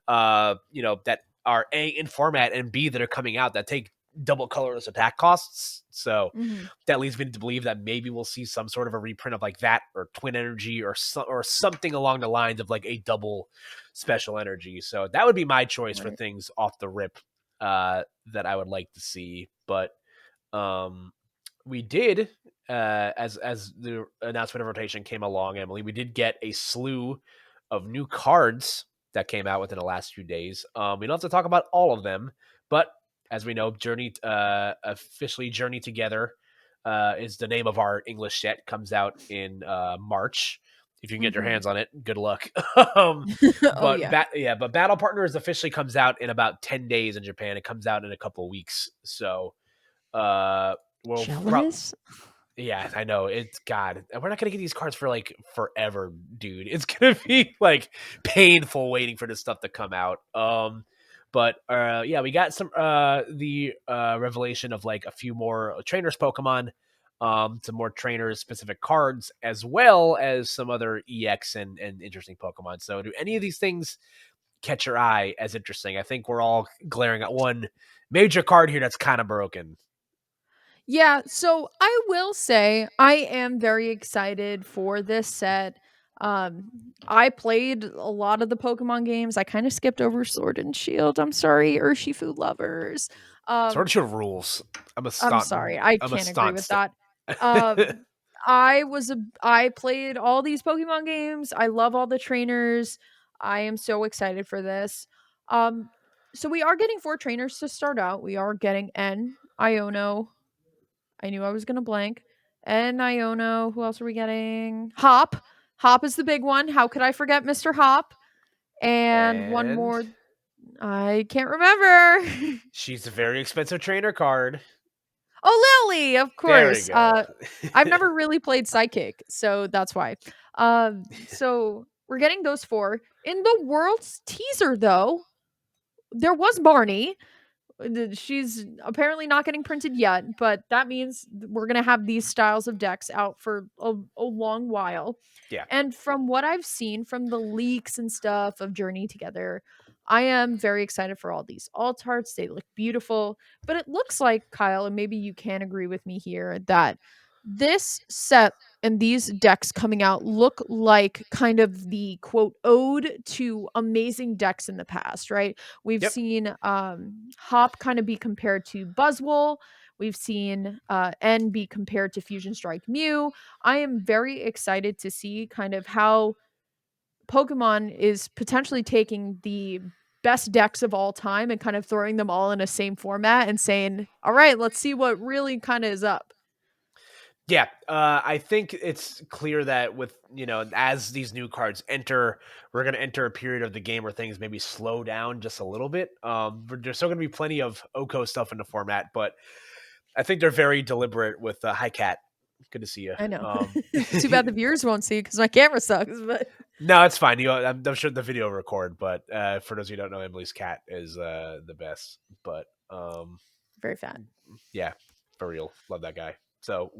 that are A in format and B that are coming out that take double colorless attack costs. So Mhm. that leads me to believe that maybe we'll see some sort of a reprint of like that or twin energy or something along the lines of like a double special energy. So that would be my choice for Right. things off the rip that I would like to see. But um, we did, as the announcement of rotation came along, Emily, we did get a slew of new cards that came out within the last few days. We don't have to talk about all of them, but as we know, Journey Together is the name of our English set. Comes out in March. If you can get your Mhm. hands on it, good luck. um, Oh but yeah. but Battle Partners officially comes out in about 10 days in Japan. It comes out in a couple of weeks, so uh, we'll Jealous? yeah, I know. It's God. We're not gonna get these cards for like forever, dude. It's gonna be like painful waiting for this stuff to come out. But yeah, we got the revelation of like a few more trainers Pokemon, some more trainers specific cards, as well as some other EX and interesting Pokemon. So, do any of these things catch your eye as interesting? I think we're all glaring at one major card here that's kind of broken. Yeah, so I will say I am very excited for this set. Um, I played a lot of the Pokemon games. I kind of skipped over Sword and Shield. I'm sorry, Urshifu lovers. Sword Um, and Shield rules. I'm sorry, I I'm a can't agree with staunch. that. I played all these Pokemon games. I love all the trainers. I am so excited for this. Um, so we are getting 4 trainers to start out. We are getting N, Iono, I knew I was gonna blank. And Iono. Who else are we getting? Hop. Hop is the big one. How could I forget Mr. Hop? And one And more. I can't remember. she's a very expensive trainer card. Oh, Lily, of There we course. go. I've never really played Psychic, so that's why. So we're getting those 4. In the world's teaser, though, there was Barney. She's apparently not getting printed yet, but that means we're going to have these styles of decks out for a long while. Yeah. And from what I've seen from the leaks and stuff of Journey Together, I am very excited for all these alt arts. They look beautiful, but it looks like, Kyle, and maybe you can agree with me here, that this set and these decks coming out look like kind of the quote ode to amazing decks in the past, right? We've Yep. seen Hop kind of be compared to Buzzwole. We've seen N be compared to Fusion Strike Mew. I am very excited to see kind of how Pokemon is potentially taking the best decks of all time and kind of throwing them all in a same format and saying, all right, let's see what really kind of is up. Yeah, I think it's clear that with as these new cards enter, we're going to enter a period of the game where things maybe slow down just a little bit. There's still going to be plenty of Oko stuff in the format, but I think they're very deliberate with Hi Cat. Good to see you. I know. Too bad the viewers won't see because my camera sucks, but No, it's fine. I'm sure the video will record, but for those of you who don't know, Emily's cat is the best. But very fat. yeah, for real, love that guy. So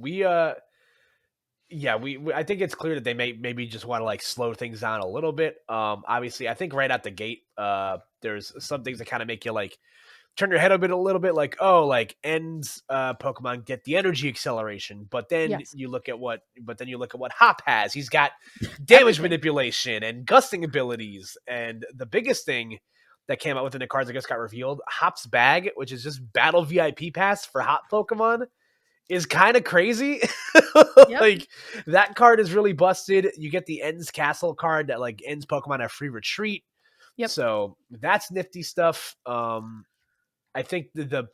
yeah, I think it's clear that they maybe just want to like slow things down a little bit. Obviously, I think right out the gate, there's some things that kind of make you like turn your head a little bit, like, oh, like ends Pokemon get the energy acceleration, Yes. but then you look at what Hop has. He's got damage Everything. manipulation and gusting abilities, and the biggest thing that came out within the cards that just got revealed, Hop's bag, which is just battle VIP pass for Hop Pokemon, is kind of crazy. Yep. Like that card is really busted. You get the Ends Castle card that like ends Pokemon at free retreat. Yep. So that's nifty stuff. I think a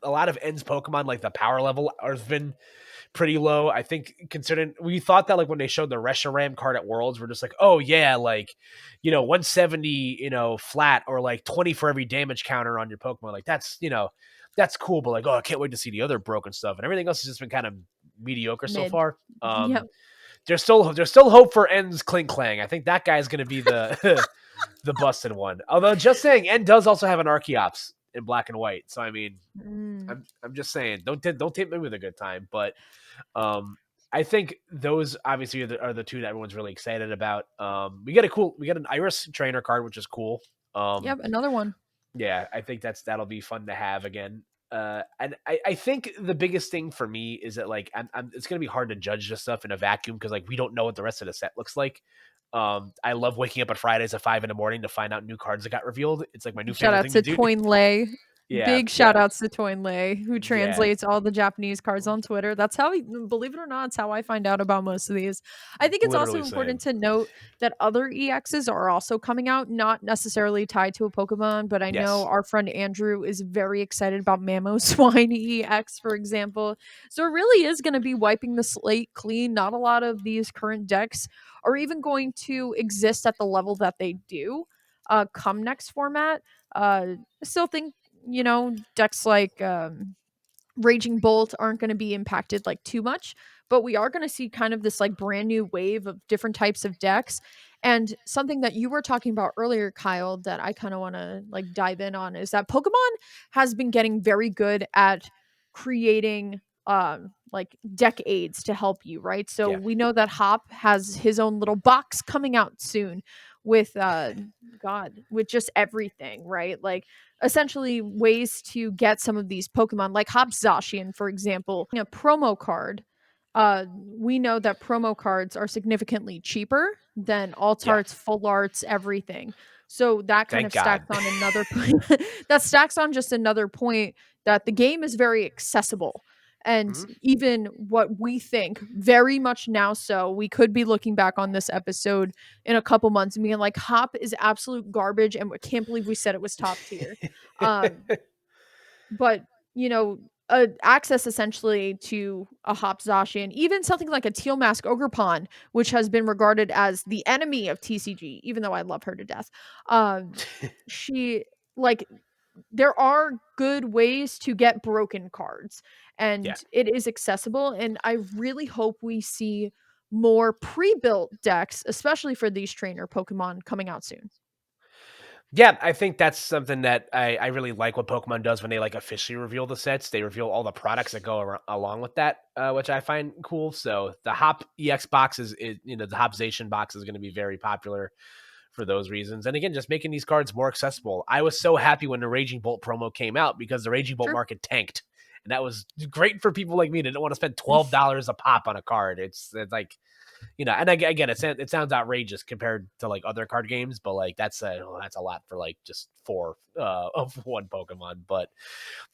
lot of Ends Pokemon, like the power level has been pretty low. I think considering we thought that like when they showed the Reshiram card at Worlds, we're just like, oh yeah, like 170, flat, or like 20 for every damage counter on your Pokemon. Like that's cool, but like, oh, I can't wait to see the other broken stuff. And everything else has just been kind of mediocre so Mid. far. Yep. There's still hope for Ends Clink Clang. I think that guy's gonna be the the busted one. Although just saying, N does also have an Archeops in black and white. So I mean, Mm. I'm just saying, don't tempt me with a good time. But I think those obviously are the two that everyone's really excited about. We get an Iris trainer card, which is cool. Yep. Another one. Yeah, I think that'll be fun to have again. And I think the biggest thing for me is that like it's gonna be hard to judge this stuff in a vacuum because like we don't know what the rest of the set looks like. I love waking up on Fridays at 5 a.m. to find out new cards that got revealed. It's like my new Shout favorite out thing to to do. Toynlay. Yeah, Big shout yeah, outs to Toynlay, who yeah. translates all the Japanese cards on Twitter. That's how, believe it or not, it's how I find out about most of these. I think it's also Literally important same. to note that other EXs are also coming out, not necessarily tied to a Pokemon, but I know Yes. our friend Andrew is very excited about Mammo Swine EX, for example. So it really is going to be wiping the slate clean. Not a lot of these current decks are even going to exist at the level that they do come next format. I still think decks like Raging Bolt aren't going to be impacted like too much, but we are going to see kind of this like brand new wave of different types of decks. And something that you were talking about earlier, Kyle, that I kind of want to like dive in on is that Pokemon has been getting very good at creating like deck aids to help you, right? So Yeah. we know that Hop has his own little box coming out soon with with just everything, right? Like essentially ways to get some of these Pokemon, like Hopzacian, for example, a promo card. We know that promo cards are significantly cheaper than alt Yeah. arts, full arts, everything. So that kind Thank of stacks God. on another that stacks on just another point that the game is very accessible. And Mhm. even what we think, very much now so, we could be looking back on this episode in a couple months and being like, Hop is absolute garbage, and we can't believe we said it was top tier. Um, but you know, access essentially to a Hop Zacian, even something like a Teal Mask Ogrepon, which has been regarded as the enemy of TCG, even though I love her to death. She like there are good ways to get broken cards, Yeah. and it is accessible, and I really hope we see more pre-built decks, especially for these trainer Pokemon, coming out soon. Yeah, I think that's something that I really like what Pokemon does when they like officially reveal the sets. They reveal all the products that go along with that, which I find cool. So the Hop EX box is the Hopzation box is going to be very popular for those reasons. And again, just making these cards more accessible. I was so happy when the Raging Bolt promo came out because the Raging Bolt True. market tanked. And that was great for people like me that don't want to spend $12 a pop on a card. It's like, and again, it sounds outrageous compared to like other card games, but like that's a lot for like just four of one Pokemon. But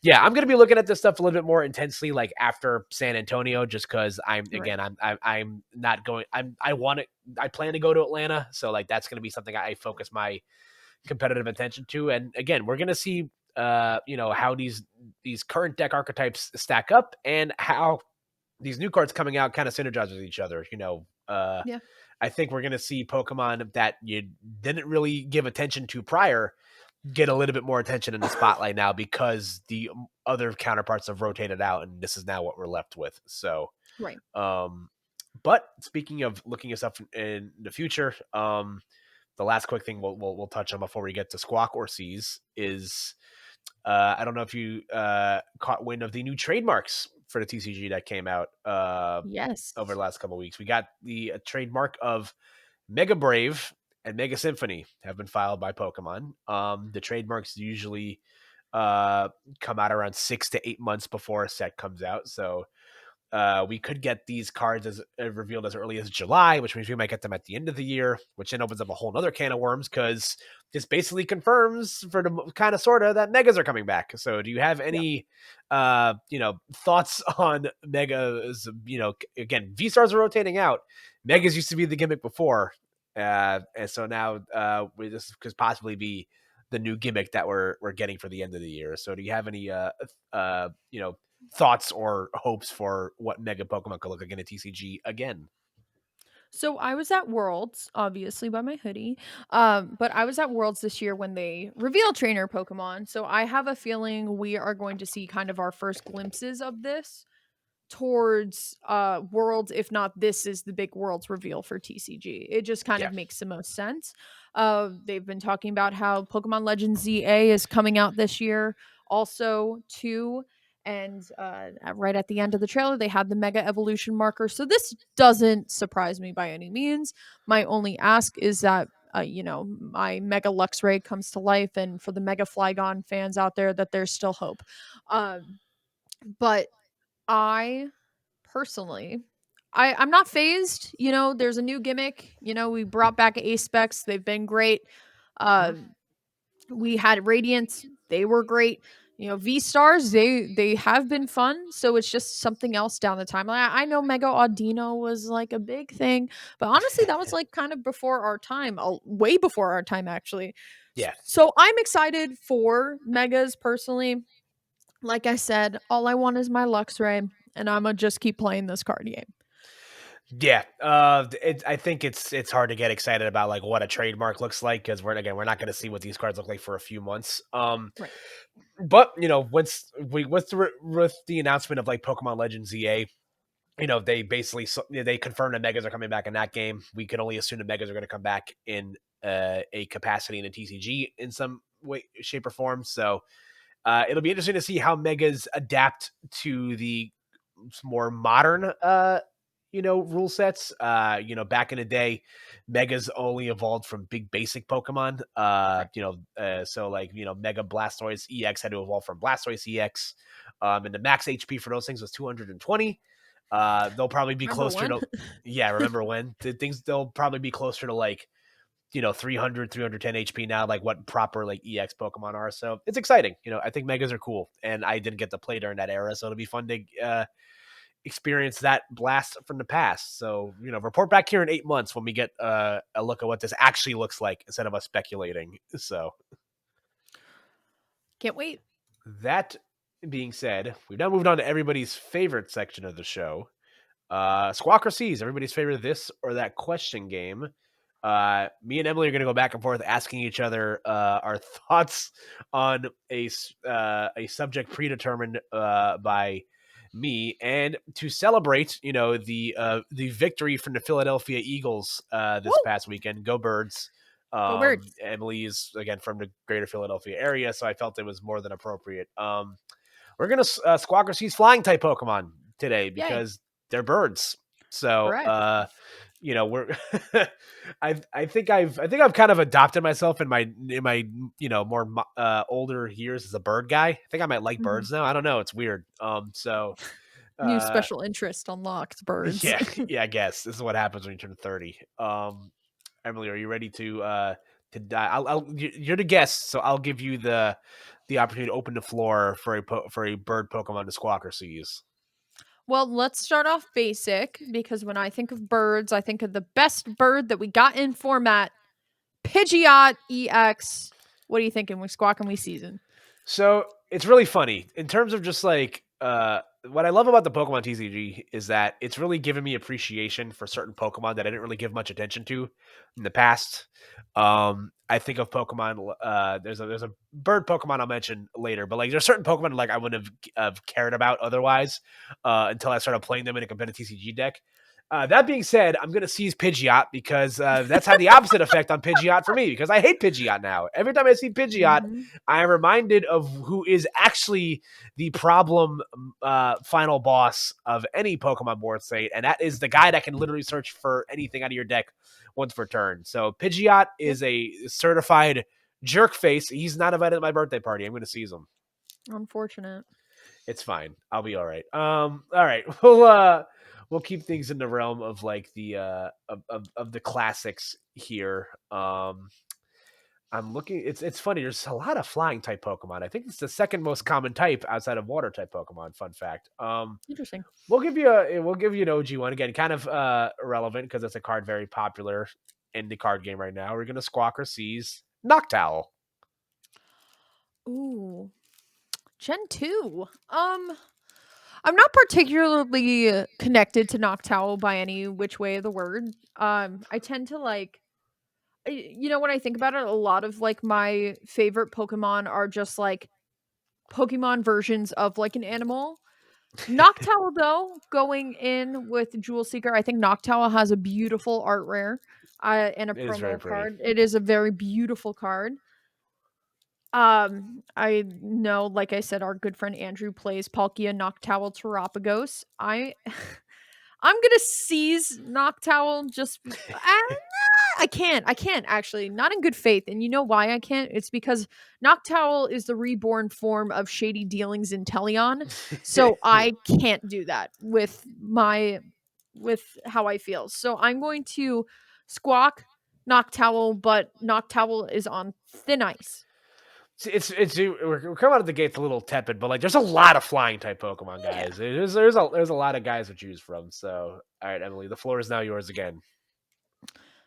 yeah, I'm gonna be looking at this stuff a little bit more intensely, like after San Antonio, just because Right. I'm not going. I plan to go to Atlanta, so like that's gonna be something I focus my competitive attention to. And again, we're gonna see how these current deck archetypes stack up and how these new cards coming out kind of synergize with each other. Yeah. I think we're going to see Pokemon that you didn't really give attention to prior get a little bit more attention in the spotlight now because the other counterparts have rotated out, and this is now what we're left with. So, Right. um, but speaking of looking at stuff in the future, the last quick thing we'll touch on before we get to Squawk or Seize is I don't know if you caught wind of the new trademarks for the TCG that came out over Yes. the last couple of weeks. We got the trademark of Mega Brave and Mega Symphony have been filed by Pokemon. The trademarks usually come out around 6 to 8 months before a set comes out. So we could get these cards as revealed as early as July, which means we might get them at the end of the year, which then opens up a whole nother can of worms because this basically confirms for the kind of sort of that megas are coming back. So do you have Yep. any thoughts on megas? Again, V stars are rotating out. Megas used to be the gimmick before. And so now this could possibly be the new gimmick that we're getting for the end of the year. So do you have any uh you know thoughts or hopes for what Mega Pokemon could look like in a TCG again? So I was at Worlds, obviously by my hoodie. But I was at Worlds this year when they revealed trainer Pokemon. So I have a feeling we are going to see kind of our first glimpses of this towards Worlds. If not, this is the big Worlds reveal for TCG. It just kind Yeah. of makes the most sense. They've been talking about how Pokemon Legends ZA is coming out this year also too. And right at the end of the trailer, they had the Mega Evolution marker. So this doesn't surprise me by any means. My only ask is that my Mega Luxray comes to life, and for the Mega Flygon fans out there, that there's still hope. But I personally, I'm not phased. There's a new gimmick. We brought back Ace Specs. They've been great. Uh, Mhm. we had Radiance. They were great. V Stars. They have been fun. So it's just something else down the timeline. I know Mega Audino was like a big thing, but honestly, that was like kind of before our time, way before our time actually. Yeah. So I'm excited for Megas personally. Like I said, all I want is my Luxray, and I'm gonna just keep playing this card game. Yeah, I think it's hard to get excited about like what a trademark looks like because we're not going to see what these cards look like for a few months. Right. But with the announcement of like Pokemon Legends ZA, they basically they confirmed that megas are coming back in that game. We can only assume the megas are going to come back in a capacity in a TCG in some way, shape, or form. So it'll be interesting to see how megas adapt to the more modern rule sets. Back in the day, Megas only evolved from big basic Pokemon. Right. So like, Mega Blastoise EX had to evolve from Blastoise EX. And the max HP for those things was 220. They'll probably be Remember closer when? to, yeah, remember when? They'll probably be closer to like, 300, 310 HP now, like what proper like EX Pokemon are. So it's exciting. I think Megas are cool. And I didn't get to play during that era. So it'll be fun to experience that blast from the past. So, report back here in 8 months when we get a look at what this actually looks like instead of us speculating. So, Can't wait. that being said, we've now moved on to everybody's favorite section of the show. Squawk or Seas, everybody's favorite this or that question game. Me and Emily are going to go back and forth asking each other our thoughts on a subject predetermined by me, and to celebrate, the victory from the Philadelphia Eagles this Woo! past weekend. Go Birds! Go Birds. Emily is again from the greater Philadelphia area, so I felt it was more than appropriate. We're gonna Squawk or Seas flying type Pokemon today Yay. because they're birds. So Correct. we're I think I've kind of adopted myself in my more older years as a bird guy. I think I might like Mhm. birds now. I don't know. It's weird. So New uh special interest unlocked, birds. yeah, yeah, I guess this is what happens when you turn 30. Emily, are you ready to die? You're the guest, so I'll give you the opportunity to open the floor for a bird Pokemon to Squawk or Seas. Well, let's start off basic because when I think of birds, I think of the best bird that we got in format, Pidgeot EX. What are you thinking? We squawk and we season. So it's really funny in terms of just like what I love about the Pokemon TCG is that it's really given me appreciation for certain Pokemon that I didn't really give much attention to in the past. I think of Pokemon. There's a bird Pokemon I'll mention later, but like there's certain Pokemon like I wouldn't have cared about otherwise until I started playing them in a competitive TCG deck. That being said, I'm going to seize Pidgeot because that's had the opposite effect on Pidgeot for me because I hate Pidgeot now. Every time I see Pidgeot, Mhm. I am reminded of who is actually the problem final boss of any Pokemon board state, and that is the guy that can literally search for anything out of your deck once per turn. So Pidgeot Yep. is a certified jerk face. He's not invited to my birthday party. I'm going to seize him. Unfortunate. It's fine. I'll be all right. All right. We'll keep things in the realm of like the of the classics here. I'm looking. It's funny. There's a lot of flying type Pokemon. I think it's the second most common type outside of water type Pokemon. Fun fact. Interesting. We'll give you an OG one again, kind of irrelevant because it's a card very popular in the card game right now. We're gonna Squawk or Seize Noctowl. Ooh. Gen 2. I'm not particularly connected to Noctowl by any which way of the word. I tend to like when I think about it, a lot of like my favorite Pokemon are just like Pokemon versions of like an animal. Noctowl though, going in with Jewel Seeker, I think Noctowl has a beautiful art rare and a It is very promo pretty. card. It is a very beautiful card. I know, like I said, our good friend Andrew plays Palkia, Noctowl, Terapagos. I'm gonna seize Noctowl I can't actually, not in good faith. And you know why I can't? It's because Noctowl is the reborn form of Shady Dealings in Teleon. So I can't do that with how I feel. So I'm going to squawk Noctowl, but Noctowl is on thin ice. We're coming out of the gates a little tepid, but like there's a lot of flying type Pokemon, Yeah. guys. There's a lot of guys to choose from. So all right, Emily, the floor is now yours again.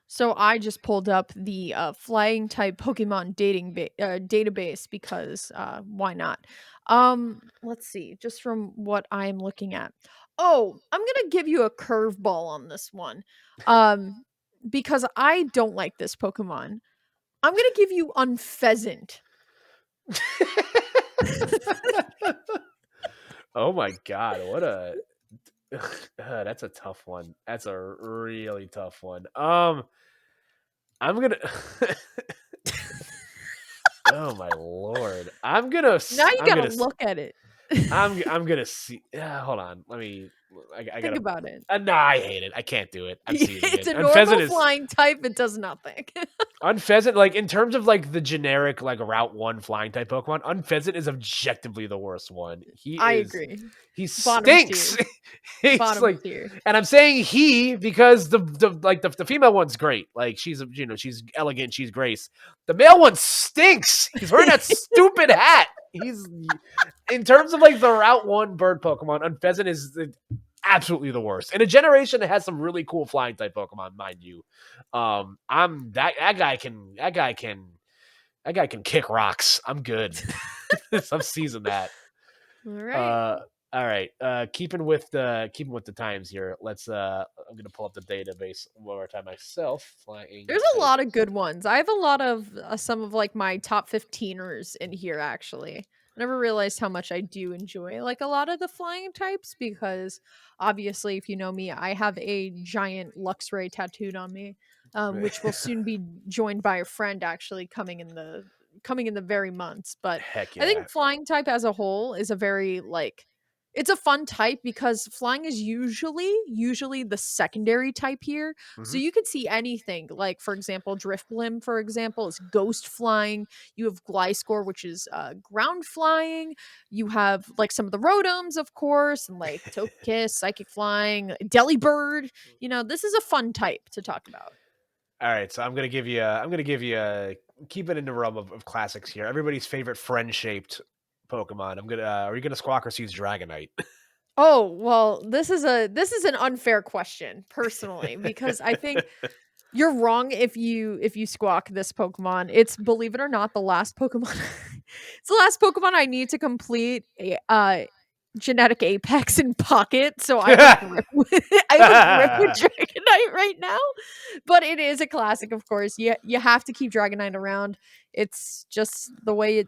So I just pulled up the flying type Pokemon database because why not? Let's see, just from what I'm looking at. Oh, I'm gonna give you a curveball on this one, um, because I don't like this Pokemon. I'm gonna give you Unpheasant. Oh my god, what a that's a tough one. That's a really tough one. I'm gonna. Oh my lord, Now you I'm gotta gonna look at it. I'm gonna see. Hold on, let me. I Think gotta. about it. No, I hate it. I can't do it. I'm seizing It's it. a Unfezant normal is flying type. It does nothing. Unfezant. Like in terms of like the generic like Route 1 flying type Pokemon, Unfezant is objectively the worst one. I agree. He Bottom stinks. tier. He's Bottom like, tier. and I'm saying he because the female one's great. Like she's elegant, she's grace. The male one stinks. He's wearing that stupid hat. He's in terms of like the Route 1 bird Pokemon, Unfezant is absolutely the worst. In a generation that has some really cool flying type Pokemon, mind you. I'm that guy can kick rocks. I'm good. I'm seasoned that. All right. Uh, all right. Keeping with the times here. I'm gonna pull up the database one more time myself. Flying There's a type. lot of good ones. I have a lot of some of like my top 15ers in here actually. I never realized how much I do enjoy like a lot of the flying types because obviously if you know me, I have a giant Luxray tattooed on me, which will soon be joined by a friend actually coming in the very months. But Heck I yeah. think flying type as a whole is a very like it's a fun type because flying is usually the secondary type here, so Mhm. you could see anything. Like for example, Driftblim, for example, is ghost flying. You have Gliscor, which is ground flying. You have like some of the Rotoms, of course, and like Togekiss, psychic flying, Delibird. You know, this is a fun type to talk about. All right, so I'm gonna give you a keep it in the realm of classics here. Everybody's favorite friend shaped Pokemon. Are you gonna Squawk or use Dragonite? Oh, well, this is an unfair question personally because I think you're wrong if you Squawk this Pokemon. It's, believe it or not, the last Pokemon. It's the last Pokemon I need to complete a genetic apex in pocket. So I have a grip with I have a grip with Dragonite right now. But it is a classic, of course. You have to keep Dragonite around. It's just the way it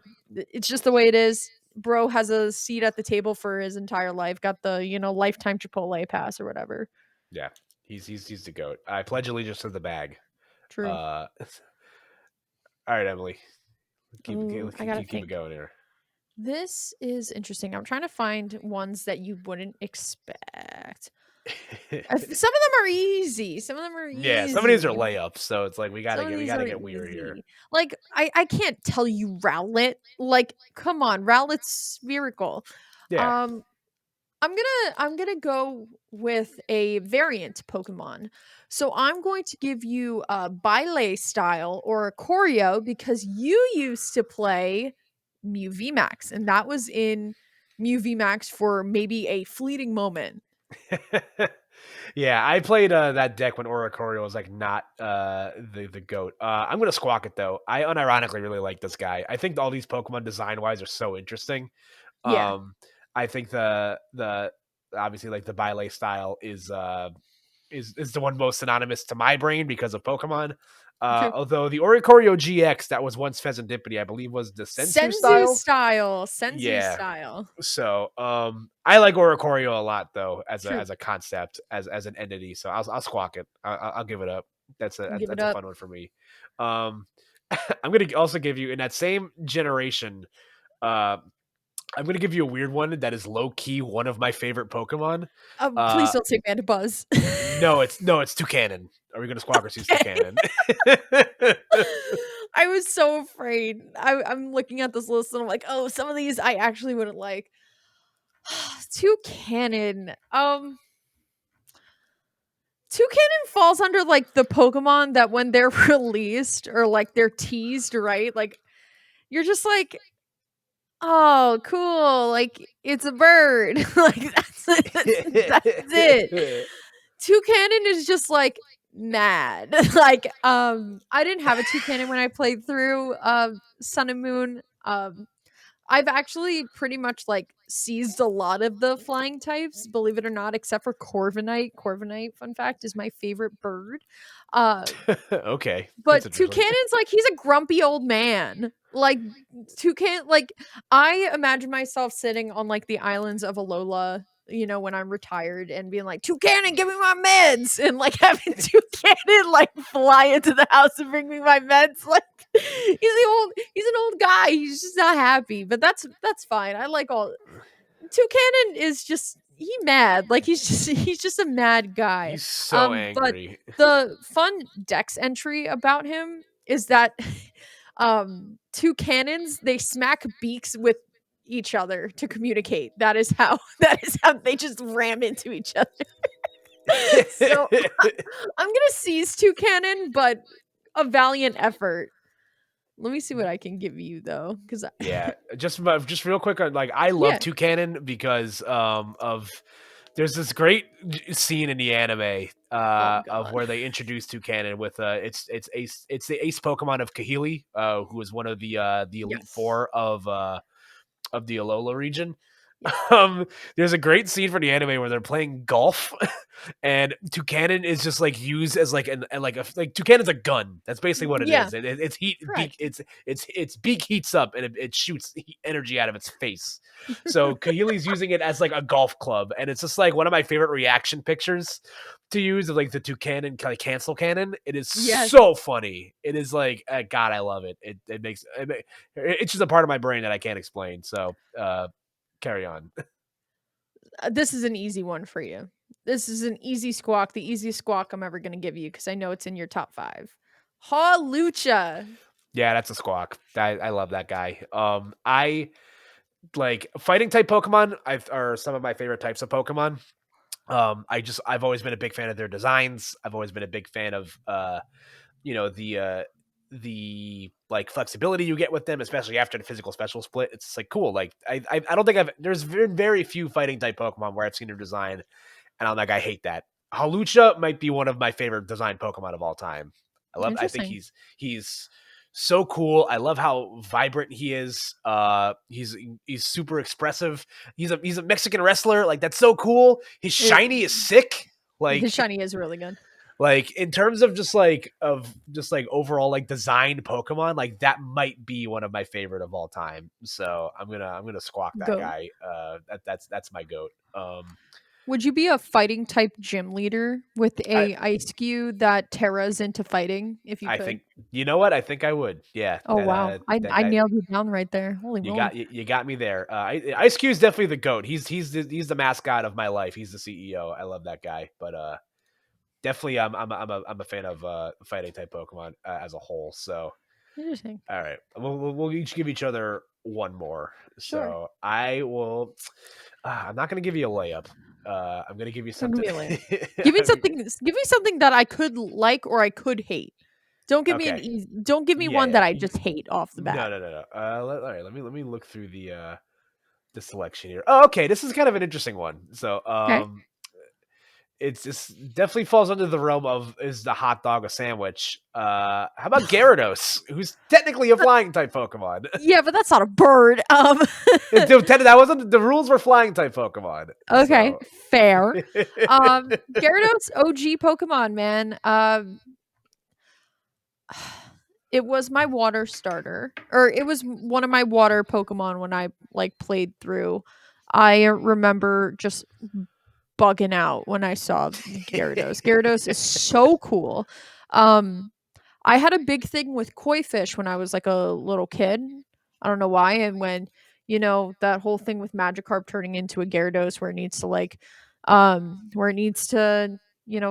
is. Bro has a seat at the table for his entire life. Got the, lifetime Chipotle pass or whatever. Yeah, he's the goat. I pledge allegiance to the bag. True. All right, Emily, Oh, I gotta keep it think. going here. This is interesting. I'm trying to find ones that you wouldn't expect. Some of them are easy. Some of them are Yeah, some of these are easy. layups, so it's like Some of we these gotta are get weird here. easy. Like I can't tell you Rowlet. Like, come on, Rowlet's spherical. Yeah. Um, I'm gonna go with a variant Pokemon. So I'm going to give you a Bile style or a Choreo because you used to play Mew VMAX, and that was in Mew VMAX for maybe a fleeting moment. Yeah, I played that deck when Oricorio was like not the goat. I'm gonna Squawk it though. I unironically really like this guy. I think all these Pokemon design wise are so interesting. Yeah, I think the obviously like the Bile style is the one most synonymous to my brain because of Pokemon. true. Although the Oricorio GX that was once Pheasantipity, I believe was the Sensu Senzu style. style, Senzu Yeah. style. So I like Oricorio a lot though True. as a concept as an entity. So I'll Squawk it. I'll give it up. Give it That's a up. fun one for me. Um, I'm gonna also give you in that same generation. Uh, I'm gonna give you a weird one that is low key one of my favorite Pokemon. Please Uh, don't say Mandibuzz. no, it's Toucanon. Are we gonna Squawk or use Okay. Toucanon? I was so afraid. I'm looking at this list and I'm like, oh, some of these I actually wouldn't like. Toucanon. Toucanon falls under like the Pokemon that when they're released or like they're teased, right? Like you're just like, oh, cool. Like it's a bird. Like that's it. Toucanon is just like mad. Like I didn't have a Toucanon when I played through Sun and Moon. I've actually pretty much like seized a lot of the flying types, believe it or not, except for Corviknight. Corviknight, fun fact, is my favorite bird. Uh Okay, that's but interesting. Toucanon's like he's a grumpy old man. Like Toucan, like I imagine myself sitting on like the islands of Alola, when I'm retired and being like, Toucanon, give me my meds, and like having Toucanon like fly into the house and bring me my meds. Like he's an old guy. He's just not happy, but that's fine. I like all Toucanon is just he mad. Like he's just a mad guy. He's so But angry. the fun Dex entry about him is that two cannons, they smack beaks with each other to communicate. That is how they just ram into each other. So I'm gonna seize two cannon, but a valiant effort. Let me see what I can give you though, because Yeah, just real quick, like I love yeah. Toucanon because of there's this great scene in the anime Oh of god. where they introduce Toucanon with it's the ace Pokemon of Kahili, who is one of the Elite Yes. Four of the Alola region. Yes. There's a great scene from the anime where they're playing golf, and Toucanon is just like used as like like Toucanon's a gun. That's basically what it Yeah. is. It's heat beak. Correct. Its beak heats up and it shoots energy out of its face. So Kahili's using it as like a golf club, and it's just like one of my favorite reaction pictures to use of like the Toucanon kind of cancel cannon. It is Yes. so funny. It is like God, I love it. It's just a part of my brain that I can't explain. So carry on. This is an easy one for you. This is an easy squawk, the easiest squawk I'm ever going to give you because I know it's in your top 5. Halucha. Yeah, that's a Squawk. I love that guy. I like fighting type Pokemon. Are some of my favorite types of Pokemon. I've always been a big fan of their designs. I've always been a big fan of you know, the like flexibility you get with them, especially after the physical special split. It's like cool. Like I don't think there's been very few fighting type Pokemon where I've seen their design and I'm like, I hate that. Halucha might be one of my favorite design Pokemon of all time. I think Interesting. he's so cool. I love how vibrant he is. He's super expressive. He's a Mexican wrestler. Like that's so cool. His It, shiny is sick. his Like shiny is really good. like in terms of just like overall like designed Pokemon, like that might be one of my favorite of all time. So I'm gonna Squawk that Goat. guy. That's my goat. Would you be a fighting type gym leader with I a ice cube that Terra's into fighting if you I could? think you know what I think I would. Yeah, Oh wow. that I guy. nailed you down right there. Holy moly. You got me there. Ice Cube's definitely the goat. He's the mascot of my life. He's the CEO. I love that guy. But definitely I'm a fan of fighting type Pokemon as a whole. So Interesting. all right, we'll each give each other one more. Sure. So I will. I'm not going to give you a layup. I'm going to give you Don't give something. me a layup. Give me something that I could like or I could hate. Don't give me an Okay. easy don't give me Yeah, one yeah. that I just hate off the No, bat. no, no, no. All right. Let me look through the selection here. Oh, okay. This is kind of an interesting one. So, Okay. it's definitely falls under the realm of is the hot dog a sandwich? How about Gyarados, who's technically a flying type Pokemon? Yeah, but that's not a bird. That wasn't the rules were flying type Pokemon. Okay, So, fair. Gyarados OG Pokemon, man. It was my water starter, or it was one of my water Pokemon when I like played through. I remember just bugging out when I saw Gyarados. Gyarados is so cool. Um, I had a big thing with koi fish when I was like a little kid. I don't know why. And when, that whole thing with Magikarp turning into a Gyarados where it needs to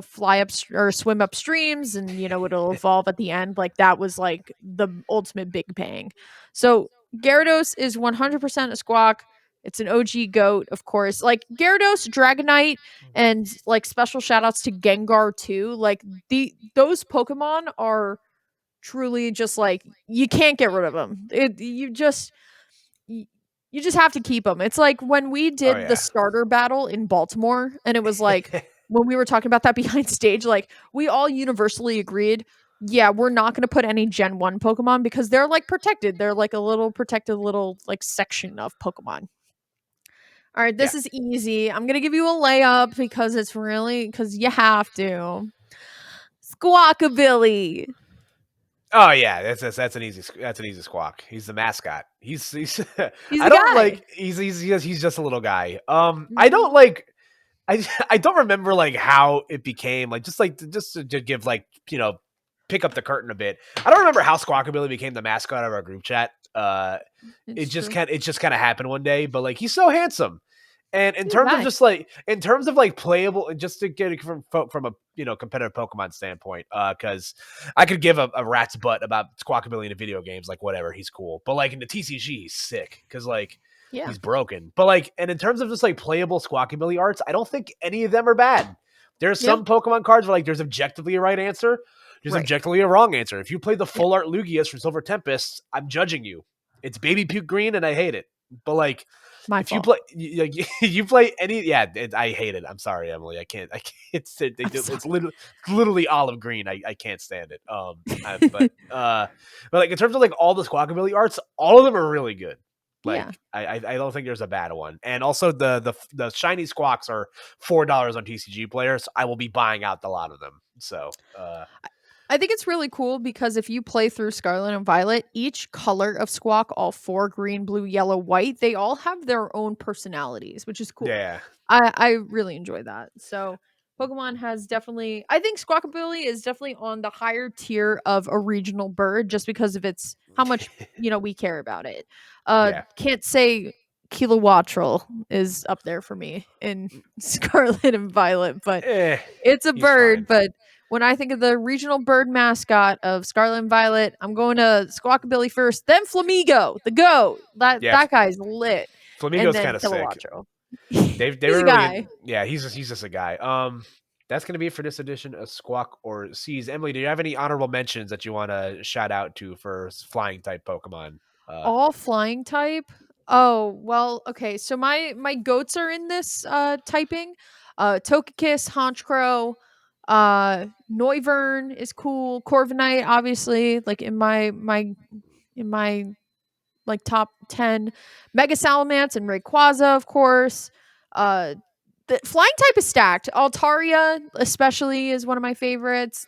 fly up or swim up streams and, it'll evolve at the end. Like that was like the ultimate big bang. So Gyarados is 100% a Squawk. It's an OG goat, of course. Like Gyarados, Dragonite, and like special shout outs to Gengar too. Like those Pokemon are truly just like you can't get rid of them. You just have to keep them. It's like when we oh did the yeah. starter battle in Baltimore, and it was like when we were talking about that behind stage, like we all universally agreed, yeah, we're not going to put any Gen 1 Pokemon because they're like protected. They're like a little protected little like section of Pokemon. All right, Yeah. this is easy. I'm going to give you a layup because you have to. Squawkabilly. Oh yeah, that's an easy Squawk. He's the mascot. He's He's I a don't guy. like he's just a little guy. I don't Mhm. like I don't remember like how it became like just to give like pick up the curtain a bit. I don't remember how Squawkabilly became the mascot of our group chat. It's true. It just kind of happened one day. But like he's so handsome, And in He's a terms of guy. just like playable, and just to get it from a competitive Pokemon standpoint, because I could give a rat's butt about Squawkabilly in the video games, like whatever, he's cool, but like in the TCG, he's sick because like Yeah. he's broken. But like, and in terms of just like playable Squawkabilly arts, I don't think any of them are bad. There's Yeah. some Pokemon cards where like there's objectively a right answer, there's Right. objectively a wrong answer. If you play the Yeah. full art Lugias from Silver Tempest, I'm judging you. It's baby puke green, and I hate it. But like, My if you fault. play, you play any, yeah, I hate it. I'm sorry, Emily. I can't. I'm sorry. It's literally olive green. I can't stand it. But like in terms of like all the Squawkabilly arts, all of them are really good. Yeah. Like I don't think there's a bad one. And also the shiny Squawks are $4 on TCG players. I will be buying out a lot of them. So I think it's really cool because if you play through Scarlet and Violet, each color of Squawk, all four, green, blue, yellow, white, they all have their own personalities, which is cool. yeah, I really enjoy that. So Pokemon has definitely, I think Squawkabilly is definitely on the higher tier of a regional bird just because of its how much we care about it. yeah. Can't say Kilowattrel is up there for me in Scarlet and Violet, but it's a He's fine. bird. But when I think of the regional bird mascot of Scarlet and Violet, I'm going to Squawkabilly first, then Flamigo, the goat. That Yeah, that guy's lit, and Flamingo's then kind of sick. Kilowattrel. They He's were a really guy. yeah, he's just a guy. That's gonna be it for this edition of Squawk or Seas. Emily, do you have any honorable mentions that you want to shout out to for flying type Pokemon? All flying type? Oh, well, okay. So my goats are in this typing. Togekiss, Honchkrow, Noivern is cool. Corviknight, obviously, like in my like top 10. Mega Salamence and Rayquaza, of course. Uh the flying type is stacked. Altaria, especially, is one of my favorites.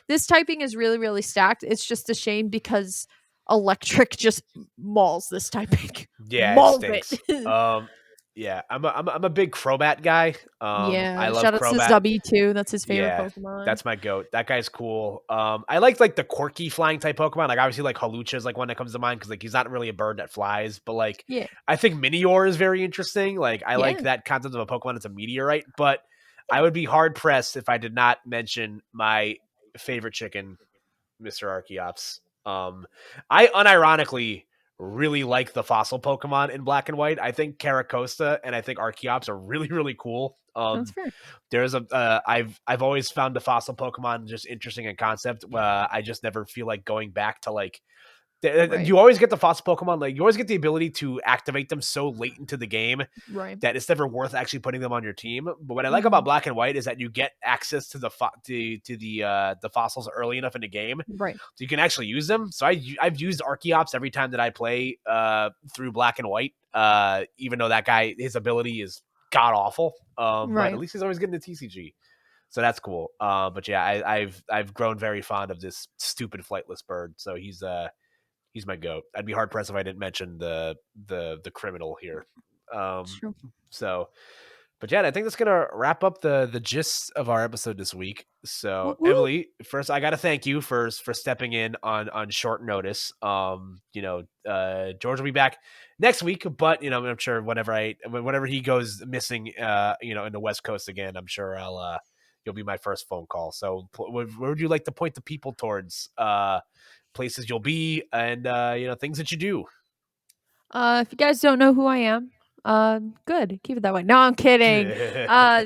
This typing is really, really stacked. It's just a shame because electric just mauls this typing. Yeah, it Mauls stinks. it. Yeah, I'm a big Crobat guy. I Yeah. love Shout out to Crobat. Zubby too. That's his favorite Yeah, Pokemon. that's my goat. That guy's cool. I like the quirky flying type Pokemon. Like obviously like Hawlucha is like one that comes to mind because like he's not really a bird that flies, but like Yeah. I think Minior is very interesting. Like I like Yeah. that concept of a Pokemon that's a meteorite, but I Yeah. would be hard pressed if I did not mention my favorite chicken, Mr. Archeops. I unironically really like the fossil Pokemon in Black and White. I think Caracosta and I think Archeops are really, really cool. That's fair. There's a I've always found the fossil Pokemon just interesting in concept. I just never feel like going back to like Right. you always get the fossil Pokemon, like you always get the ability to activate them so late into the game Right. that it's never worth actually putting them on your team. But what I like Hmm. about Black and White is that you get access to the fossils early enough in the game, Right. so you can actually use them. So I've used Archeops every time that I play through Black and White, even though that guy, his ability is god awful. But at Right. least he's always getting the TCG. So that's cool. But yeah, I've grown very fond of this stupid flightless bird. So he's my goat. I'd be hard pressed if I didn't mention the criminal here. Um, True. so, but yeah, I think that's gonna wrap up the gist of our episode this week. So, Whoop whoop. Emily, first I got to thank you for stepping in on short notice. George will be back next week, but I'm sure whenever he goes missing, in the West Coast again, I'm sure you'll be my first phone call. So, where would you like to point the people towards? Places you'll be and things that you do. If you guys don't know who I am, good. Keep it that way. No, I'm kidding. Uh,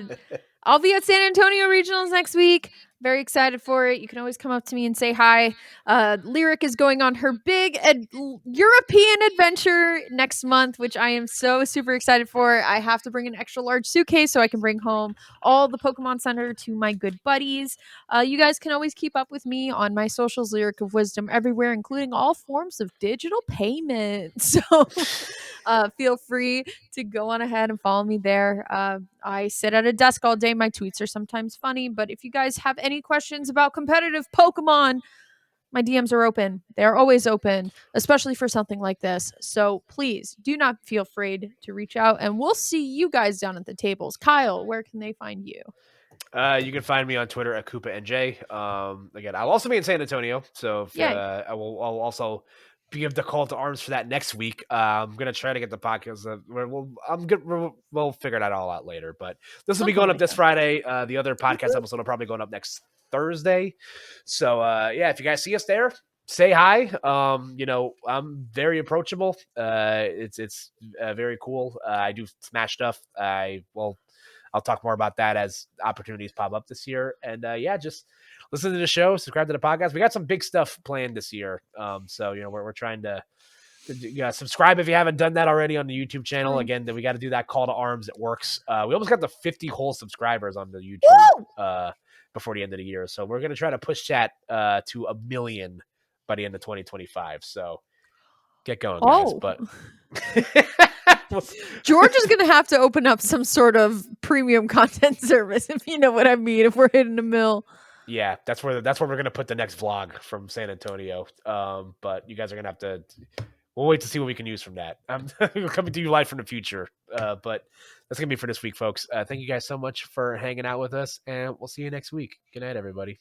I'll be at San Antonio Regionals next week. Very excited for it. You can always come up to me and say hi. Lyric is going on her big European adventure next month, which I am so super excited for. I have to bring an extra large suitcase so I can bring home all the Pokemon Center to my good buddies. You guys can always keep up with me on my socials, Lyric of Wisdom, everywhere, including all forms of digital payment. So feel free to go on ahead and follow me there. I sit at a desk all day. My tweets are sometimes funny, but if you guys have any questions about competitive Pokemon, my DMs are open. They're always open, especially for something like this. So please do not feel afraid to reach out, and we'll see you guys down at the tables. Kyle, where can they find you? You can find me on Twitter at KoopaNJ. Again, I'll also be in San Antonio, so if, Yay. I'll also give the call to arms for that next week. I'm gonna try to get the podcast. We'll figure that all out later. But this will be Something going up like this that. Friday. The other podcast Mhm. episode will probably going up next Thursday. So yeah, if you guys see us there, say hi. I'm very approachable. It's very cool. I do Smash stuff. I'll talk more about that as opportunities pop up this year. And yeah, just listen to the show, subscribe to the podcast. We got some big stuff planned this year. So we're trying to subscribe if you haven't done that already on the YouTube channel. Fine. Again, then we got to do that call to arms. It works. We almost got the 50 whole subscribers on the YouTube Woo! before the end of the year. So we're gonna try to push that to 1 million by the end of 2025. So get going, guys. Oh, But George is gonna have to open up some sort of premium content service, if you know what I mean. If we're hitting a mill, yeah, that's where we're gonna put the next vlog from San Antonio. But you guys are gonna have to. We'll wait to see what we can use from that. I'm coming to you live from the future. But that's gonna be for this week, folks. Thank you guys so much for hanging out with us, and we'll see you next week. Good night, everybody.